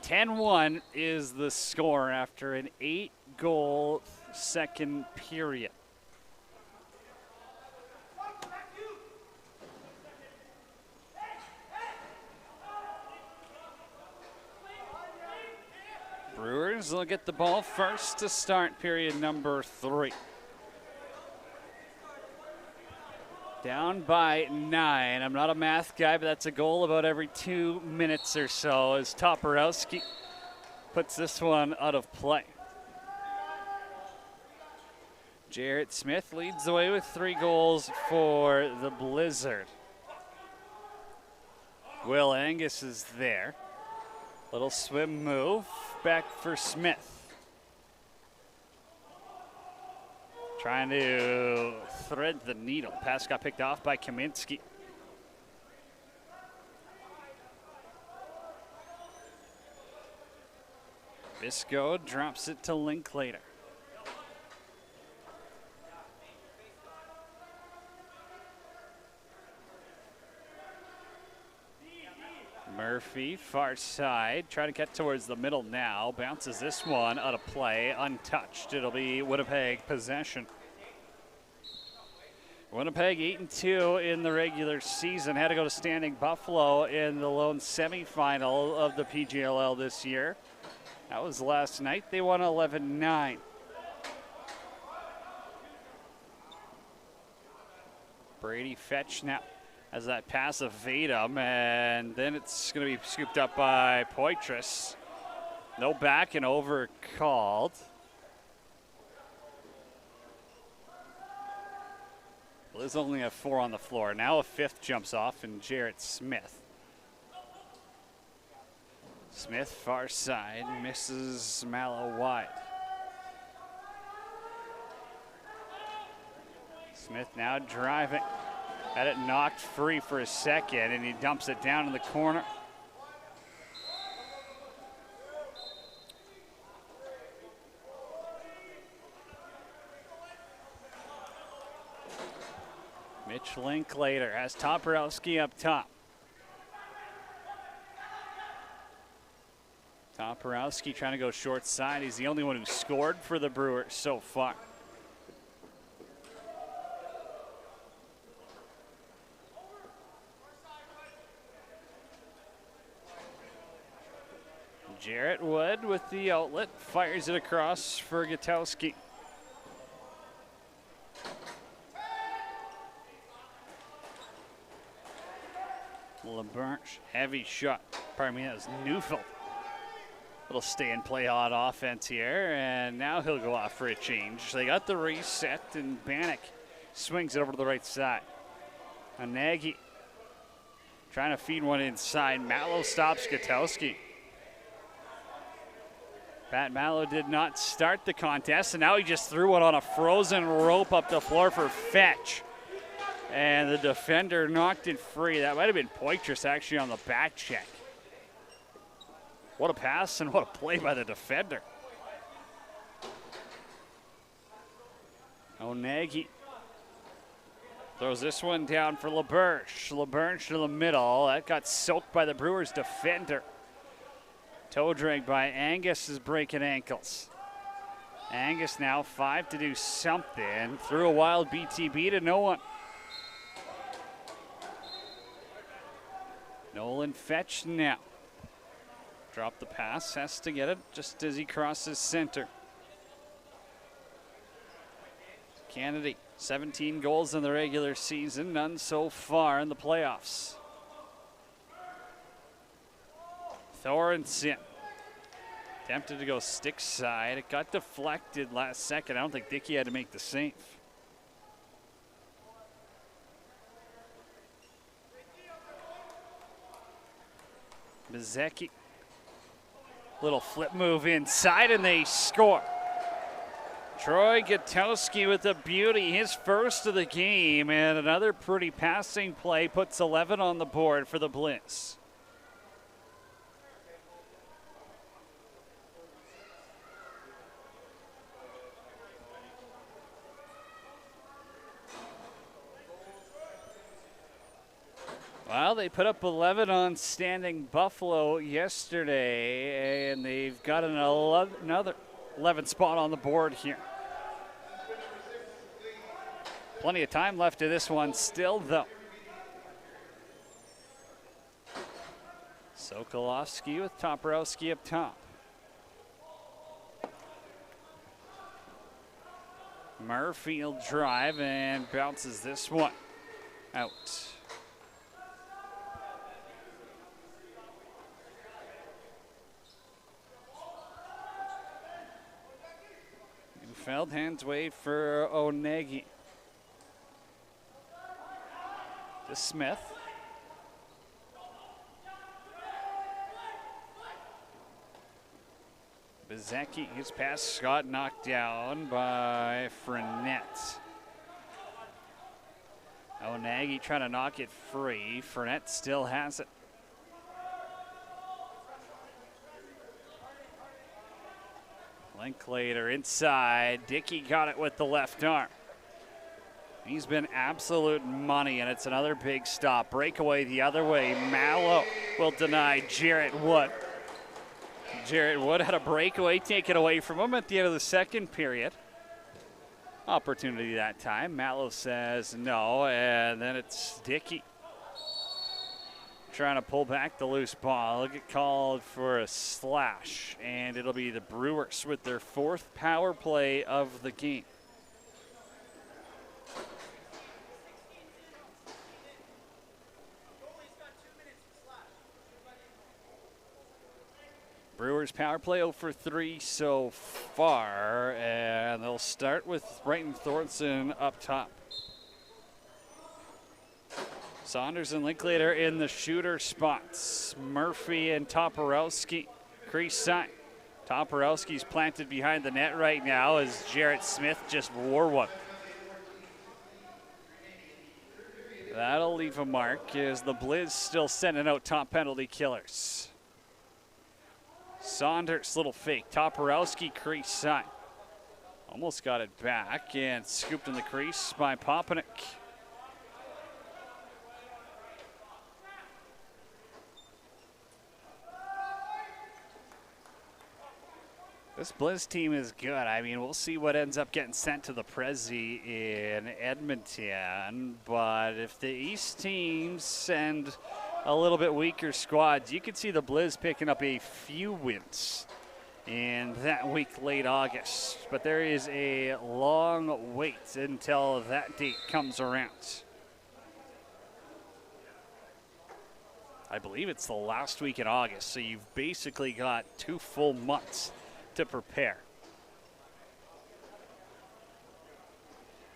10-1 is the score after an 8-goal second period. Brewers will get the ball first to start period number 3. Down by 9. I'm not a math guy, but that's a goal about every 2 minutes or so as Toporowski puts this one out of play. Jarrett Smith leads the way with 3 goals for the Blizzard. Will Angus is there. Little swim move, back for Smith. Trying to thread the needle. Pass got picked off by Kaminsky. Bisco drops it to Linklater. Murphy, far side, trying to get towards the middle now. Bounces this one out of play, untouched. It'll be Winnipeg possession. Winnipeg 8-2 in the regular season. Had to go to Standing Buffalo in the lone semifinal of the PGLL this year. That was last night. They won 11-9. Brady Fetch now. As that pass evade him, and then it's going to be scooped up by Poitras. No back and over called. Liz only have 4 on the floor. Now a 5th jumps off, and Jarrett Smith. Smith far side, misses Mallow wide. Smith now driving. Had it knocked free for a second, and he dumps it down in the corner. Mitch Linklater has Toporowski up top. Toporowski trying to go short side. He's the only one who scored for the Brewers so far. Jarrett Wood with the outlet, fires it across for Gutowski. LeBurge, heavy shot. Pardon me, that was Neufeld. Little stay and play on offense here, and now he'll go off for a change. They got the reset, and Bannock swings it over to the right side. And Nagy trying to feed one inside. Mallow stops Gutowski. Pat Mallow did not start the contest, and now he just threw it on a frozen rope up the floor for Fetch. And the defender knocked it free. That might have been Poitras actually on the back check. What a pass and what a play by the defender. O'Naghy throws this one down for LeBurge. LeBurge to the middle. That got soaked by the Brewers defender. Toe drag by Angus is breaking ankles. Angus now 5 to do something. Threw a wild BTB to no one. Nolan Fetch now. Drop the pass, has to get it just as he crosses center. Kennedy, 17 goals in the regular season, none so far in the playoffs. Thorensen attempted to go stick side. It got deflected last second. I don't think Dickey had to make the save. Bezecki. Little flip move inside, and they score. Troy Gutowski with a beauty, his first of the game, and another pretty passing play puts 11 on the board for the Blitz. Well, they put up 11 on Standing Buffalo yesterday, and they've got another 11 spot on the board here. Plenty of time left in this one still, though. Sokolowski with Toporowski up top. Murphy will drive and bounces this one out. Neufeld hands wait for Onegi. To Smith. Bezecki, his pass got knocked down by Fournette. Onegi trying to knock it free. Fournette still has it. Linklater inside. Dickey got it with the left arm. He's been absolute money, and it's another big stop. Breakaway the other way. Mallow will deny Jarrett Wood. Jarrett Wood had a breakaway taken away from him at the end of the second period. Opportunity that time. Mallow says no, and then it's Dickey trying to pull back the loose ball. It'll get called for a slash, and it'll be the Brewers with their 4th power play of the game. Brewers power play 0 for 3 so far, and they'll start with Brighton Thornton up top. Saunders and Linklater in the shooter spots. Murphy and Toporowski crease side. Toporowski's planted behind the net right now as Jarrett Smith just wore one. That'll leave a mark as the Blizz still sending out top penalty killers. Saunders, little fake. Toporowski crease side. Almost got it back and scooped in the crease by Popenick. This Blizz team is good. I mean, we'll see what ends up getting sent to the Prezi in Edmonton. But if the East teams send a little bit weaker squads, you could see the Blizz picking up a few wins in that week late August. But there is a long wait until that date comes around. I believe it's the last week in August, so you've basically got 2 full months to prepare.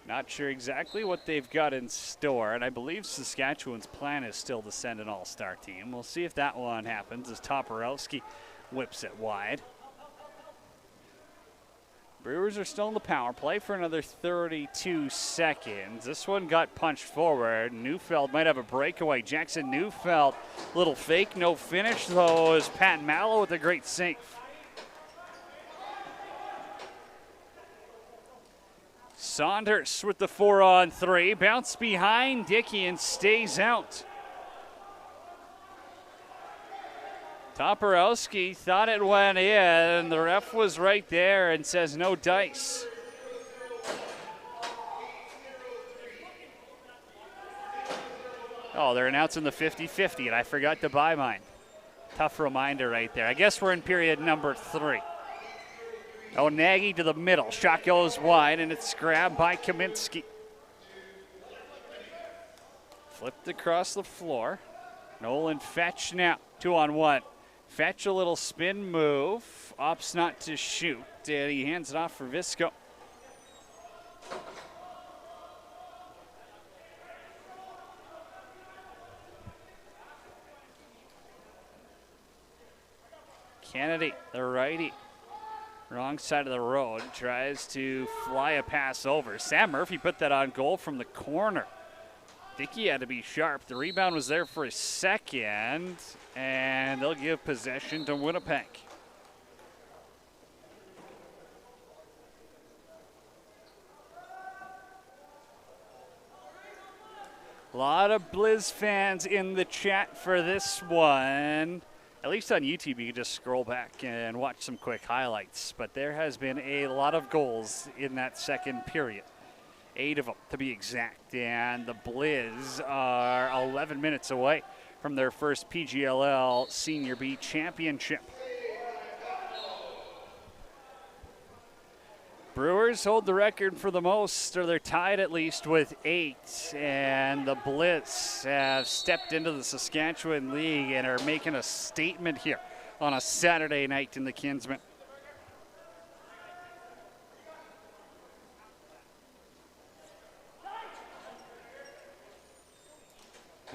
Not sure exactly what they've got in store, and I believe Saskatchewan's plan is still to send an all-star team. We'll see if that one happens as Toporowski whips it wide. Brewers are still in the power play for another 32 seconds. This one got punched forward. Neufeld might have a breakaway. Jackson Neufeld, little fake, no finish though, is Pat Mallow with a great save. Saunders with the 4-on-3. Bounce behind Dickey and stays out. Toporowski thought it went in. The ref was right there and says no dice. Oh, they're announcing the 50-50, and I forgot to buy mine. Tough reminder right there. I guess we're in period number 3. Onegi to the middle. Shot goes wide, and it's grabbed by Kaminsky. Flipped across the floor. Nolan Fetch now. 2-on-1. Fetch a little spin move. Opts not to shoot, and he hands it off for Visco. Kennedy, the righty. Wrong side of the road, tries to fly a pass over. Sam Murphy put that on goal from the corner. Dickey had to be sharp. The rebound was there for a second, and they'll give possession to Winnipeg. A lot of Blizz fans in the chat for this one. At least on YouTube, you can just scroll back and watch some quick highlights. But there has been a lot of goals in that second period. 8 of them, to be exact. And the Blizz are 11 minutes away from their first PGLL Senior B championship. Brewers hold the record for the most, or they're tied at least with 8, and the Blitz have stepped into the Saskatchewan League and are making a statement here on a Saturday night in the Kinsman.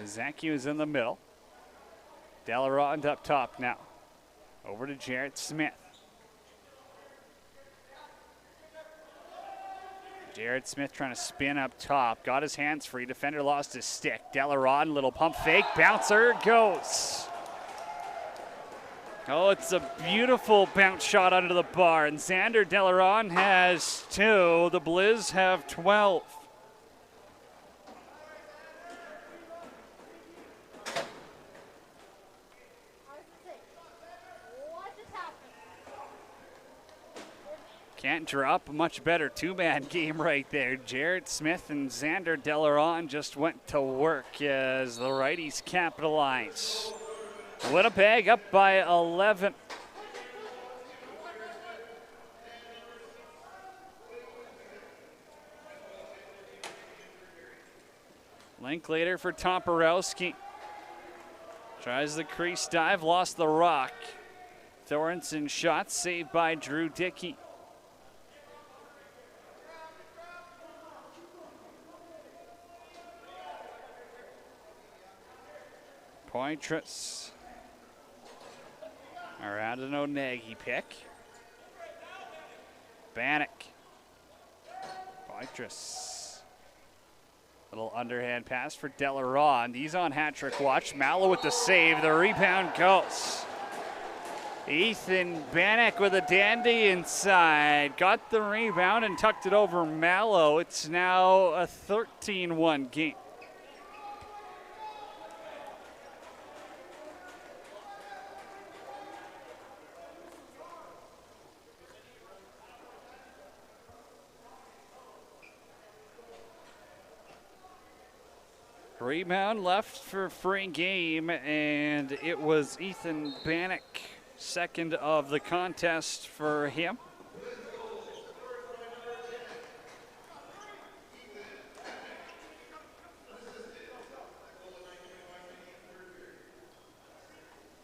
Zaki is in the middle. Delarond up top now. Over to Jarrett Smith. Jarrett Smith trying to spin up top. Got his hands free. Defender lost his stick. Delarond, little pump fake. Bouncer goes. Oh, it's a beautiful bounce shot under the bar. And Xander Delarond has 2. The Blizz have 12. Can't drop a much better two-man game right there. Jarrett Smith and Xander Delarond just went to work as the righties capitalize. Winnipeg up by 11. Linklater for Toporowski. Tries the crease dive, lost the rock. Thorensen shot saved by Drew Dickey. Poitras. Around an O'Negi pick. Bannock. Poitras. Little underhand pass for Delarond. He's on hat-trick watch. Mallow with the save. The rebound goes. Ethan Bannock with a dandy inside. Got the rebound and tucked it over Mallow. It's now a 13-1 game. Rebound left for free game, and it was Ethan Bannock, second of the contest for him.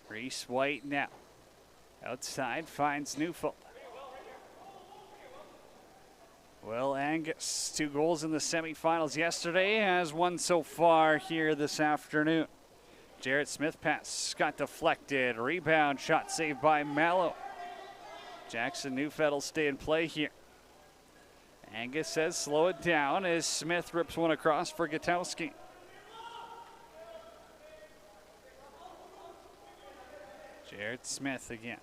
Reese White now. Outside finds Newfold. Will Angus, 2 goals in the semifinals yesterday, has 1 so far here this afternoon. Jarrett Smith pass got deflected. Rebound shot saved by Mallow. Jackson Newfeld will stay in play here. Angus says slow it down as Smith rips one across for Gutowski. Jarrett Smith again.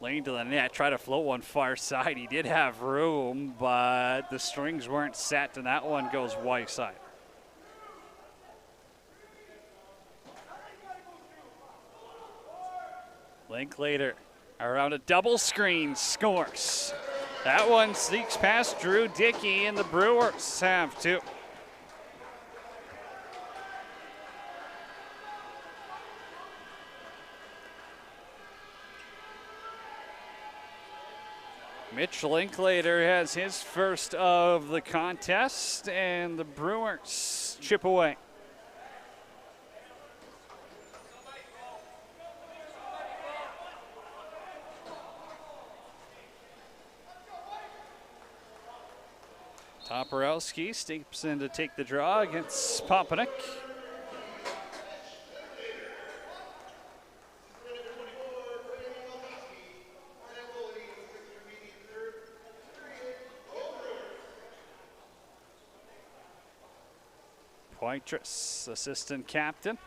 Lane to the net, try to float one far side. He did have room, but the strings weren't set, and that one goes wide side. Linklater around a double screen, scores. That one sneaks past Drew Dickey, and the Brewers have 2. Mitch Linklater has his first of the contest, and the Brewers chip away. Toporowski steps in to take the draw against Popenick. Poitras, assistant captain.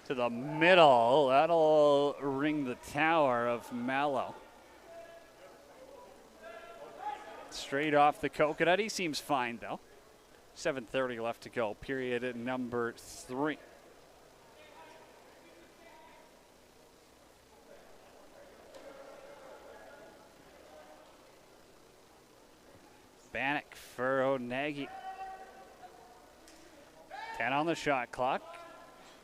To the middle, that'll ring the tower of Mallow. Straight off the coconut. He seems fine, though. 7:30 left to go, period number 3. Bannock for O'Nagi. 10 on the shot clock.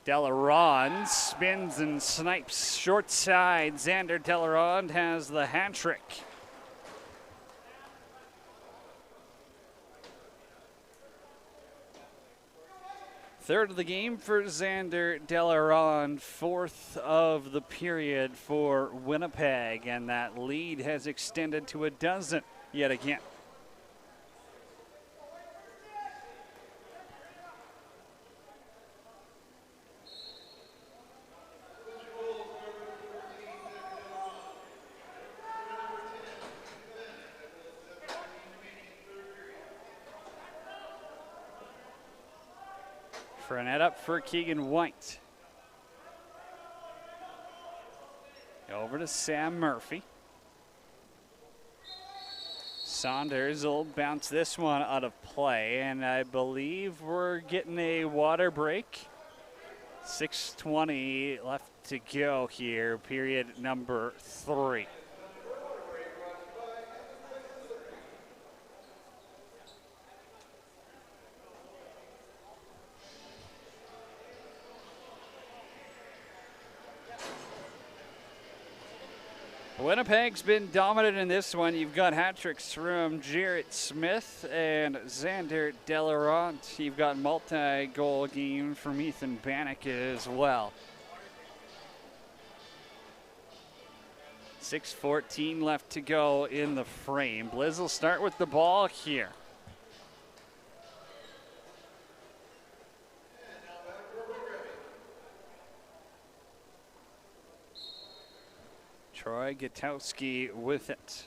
Delaronde spins and snipes short side. Xander Delaronde has the hat trick. Third of the game for Xander Delaronde, fourth of the period for Winnipeg, and that lead has extended to a dozen yet again. Frenette up for Keegan White. Over to Sam Murphy. Saunders will bounce this one out of play, and I believe we're getting a water break. 6:20 left to go here, period number 3. Winnipeg's been dominant in this one. You've got hat tricks from Jarrett Smith and Xander Delaronde. You've got multi-goal game from Ethan Bannock as well. 6:14 left to go in the frame. Blizz will start with the ball here. Troy Gutowski with it.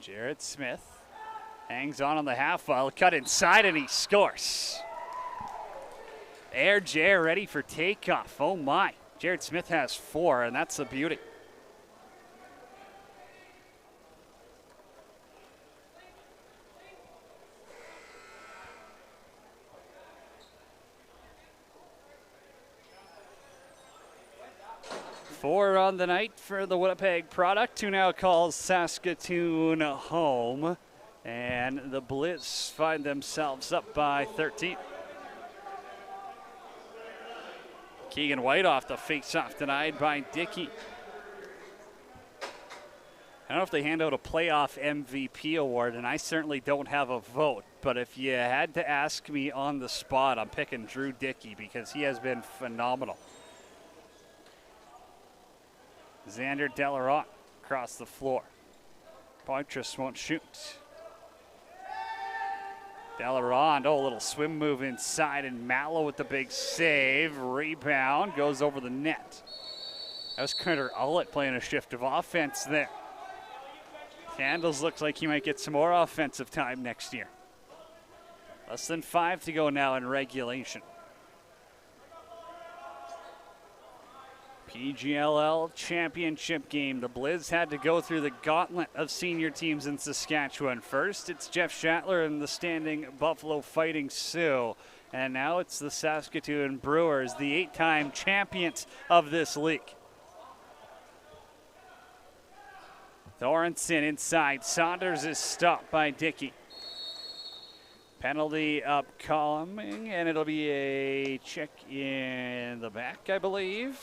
Jarrett Smith hangs on the half wall, cut inside, and he scores. Air Jar ready for takeoff. Oh my. Jarrett Smith has 4, and that's the beauty. Four on the night for the Winnipeg product, who now calls Saskatoon home. And the Blitz find themselves up by 13. Keegan White off the face-off, denied by Dickey. I don't know if they hand out a playoff MVP award, and I certainly don't have a vote. But if you had to ask me on the spot, I'm picking Drew Dickey because he has been phenomenal. Xander Delaronde across the floor. Poitras won't shoot. Delaronde, a little swim move inside, and Mallow with the big save. Rebound goes over the net. That was Carter Ullett playing a shift of offense there. Candles looks like he might get some more offensive time next year. Less than 5 to go now in regulation. PGLL championship game. The Blizz had to go through the gauntlet of senior teams in Saskatchewan. First, it's Jeff Shatler and the standing Buffalo Fighting Sioux. And now it's the Saskatoon Brewers, the 8-time champions of this league. Thorensen inside. Saunders is stopped by Dickey. Penalty upcoming, and it'll be a check in the back, I believe.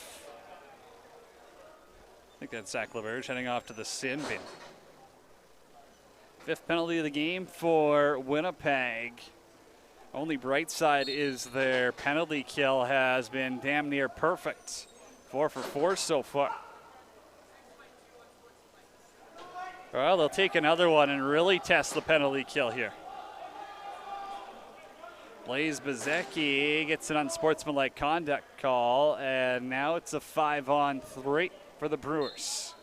I think that's Zach LaBerge heading off to the sin bin. 5th penalty of the game for Winnipeg. Only bright side is their penalty kill has been damn near perfect. 4 for 4 so far. Well, they'll take another one and really test the penalty kill here. Blaze Bezecki gets an unsportsmanlike conduct call, and now it's a 5-on-3 for the Brewers.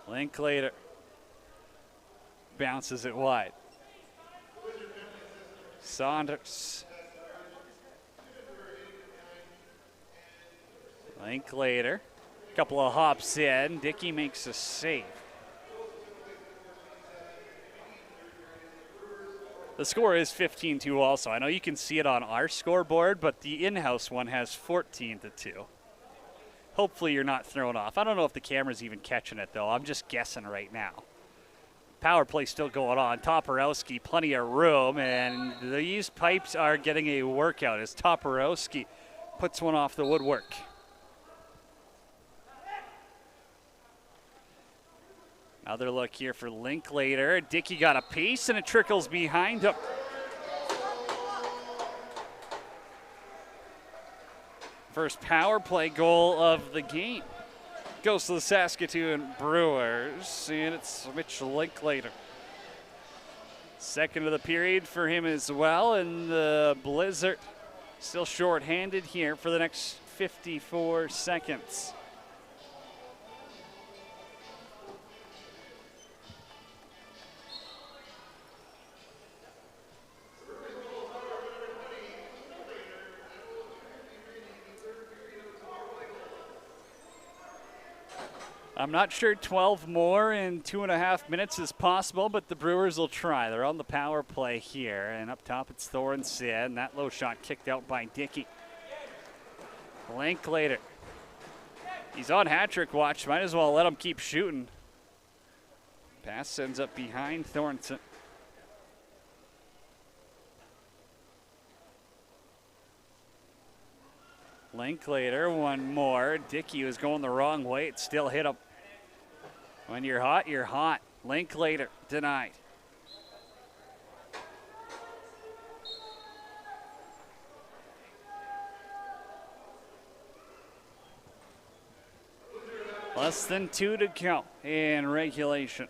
Linklater bounces it wide. Saunders. Linklater. Couple of hops in. Dickey makes a save. The score is 15-2 also. I know you can see it on our scoreboard, but the in-house one has 14-2. Hopefully you're not thrown off. I don't know if the camera's even catching it, though. I'm just guessing right now. Power play still going on. Toporowski, plenty of room, and these pipes are getting a workout as Toporowski puts one off the woodwork. Another look here for Linklater. Dickey got a piece, and it trickles behind him. First power play goal of the game goes to the Saskatoon Brewers, and it's Mitch Linklater. Second of the period for him as well, and the Blizzard still short-handed here for the next 54 seconds. I'm not sure 12 more in 2.5 minutes is possible, but the Brewers will try. They're on the power play here, and up top it's Thorensen. That low shot kicked out by Dickey. Linklater. He's on hat-trick watch. Might as well let him keep shooting. Pass sends up behind Thorensen. Linklater, one more. Dickey was going the wrong way. It still hit him. When you're hot, you're hot. Linklater denied. Less than 2 to go in regulation.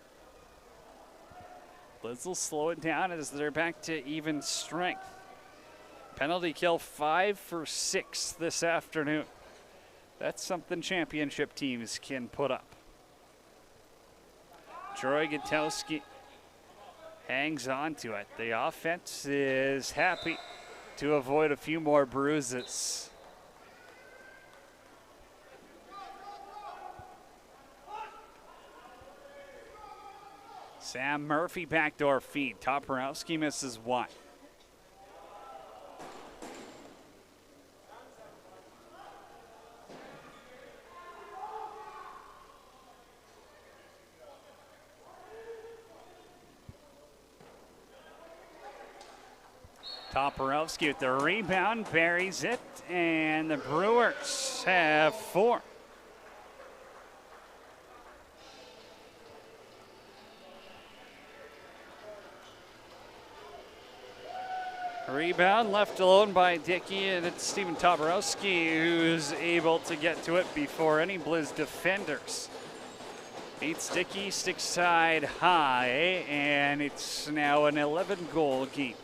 Blizz will slow it down as they're back to even strength. Penalty kill 5 for 6 this afternoon. That's something championship teams can put up. Troy Gutowski hangs on to it. The offense is happy to avoid a few more bruises. Sam Murphy backdoor feed. Toporowski misses one. Toporowski with the rebound, buries it, and the Brewers have 4. Rebound left alone by Dickey, and it's Steven Toporowski who's able to get to it before any Blizz defenders. Beats Dickey, stick side high, and it's now an 11-goal game.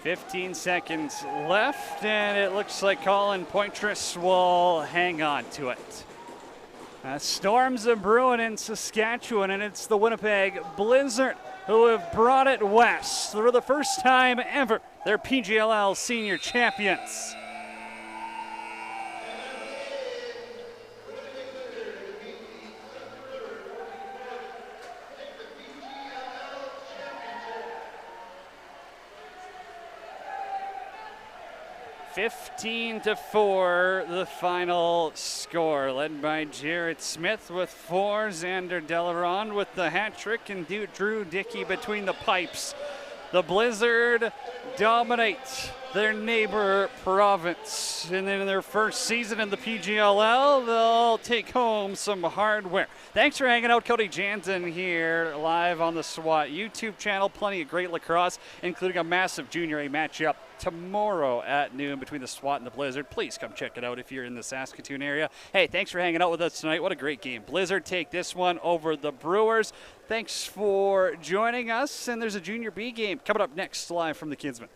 .15 seconds left, and it looks like Colin Poitras will hang on to it. Storms are brewing in Saskatchewan, and it's the Winnipeg Blizzard who have brought it west. For the first time ever, they're PGLL senior champions. (15-4) the final score, led by Jared Smith with 4, Xander Delaron with the hat trick, and Drew Dickey between the pipes. The Blizzard dominate their neighbor province, and then in their first season in the PGLL, they'll take home some hardware. Thanks for hanging out. Cody Jansen here live on the SWAT YouTube channel. Plenty of great lacrosse, including a massive Junior A matchup tomorrow at noon between the SWAT and the Blizzard. Please come check it out if you're in the Saskatoon area. Hey, thanks for hanging out with us tonight. What a great game. Blizzard take this one over the Brewers. Thanks for joining us, and there's a Junior B game coming up next live from the Kinsmen.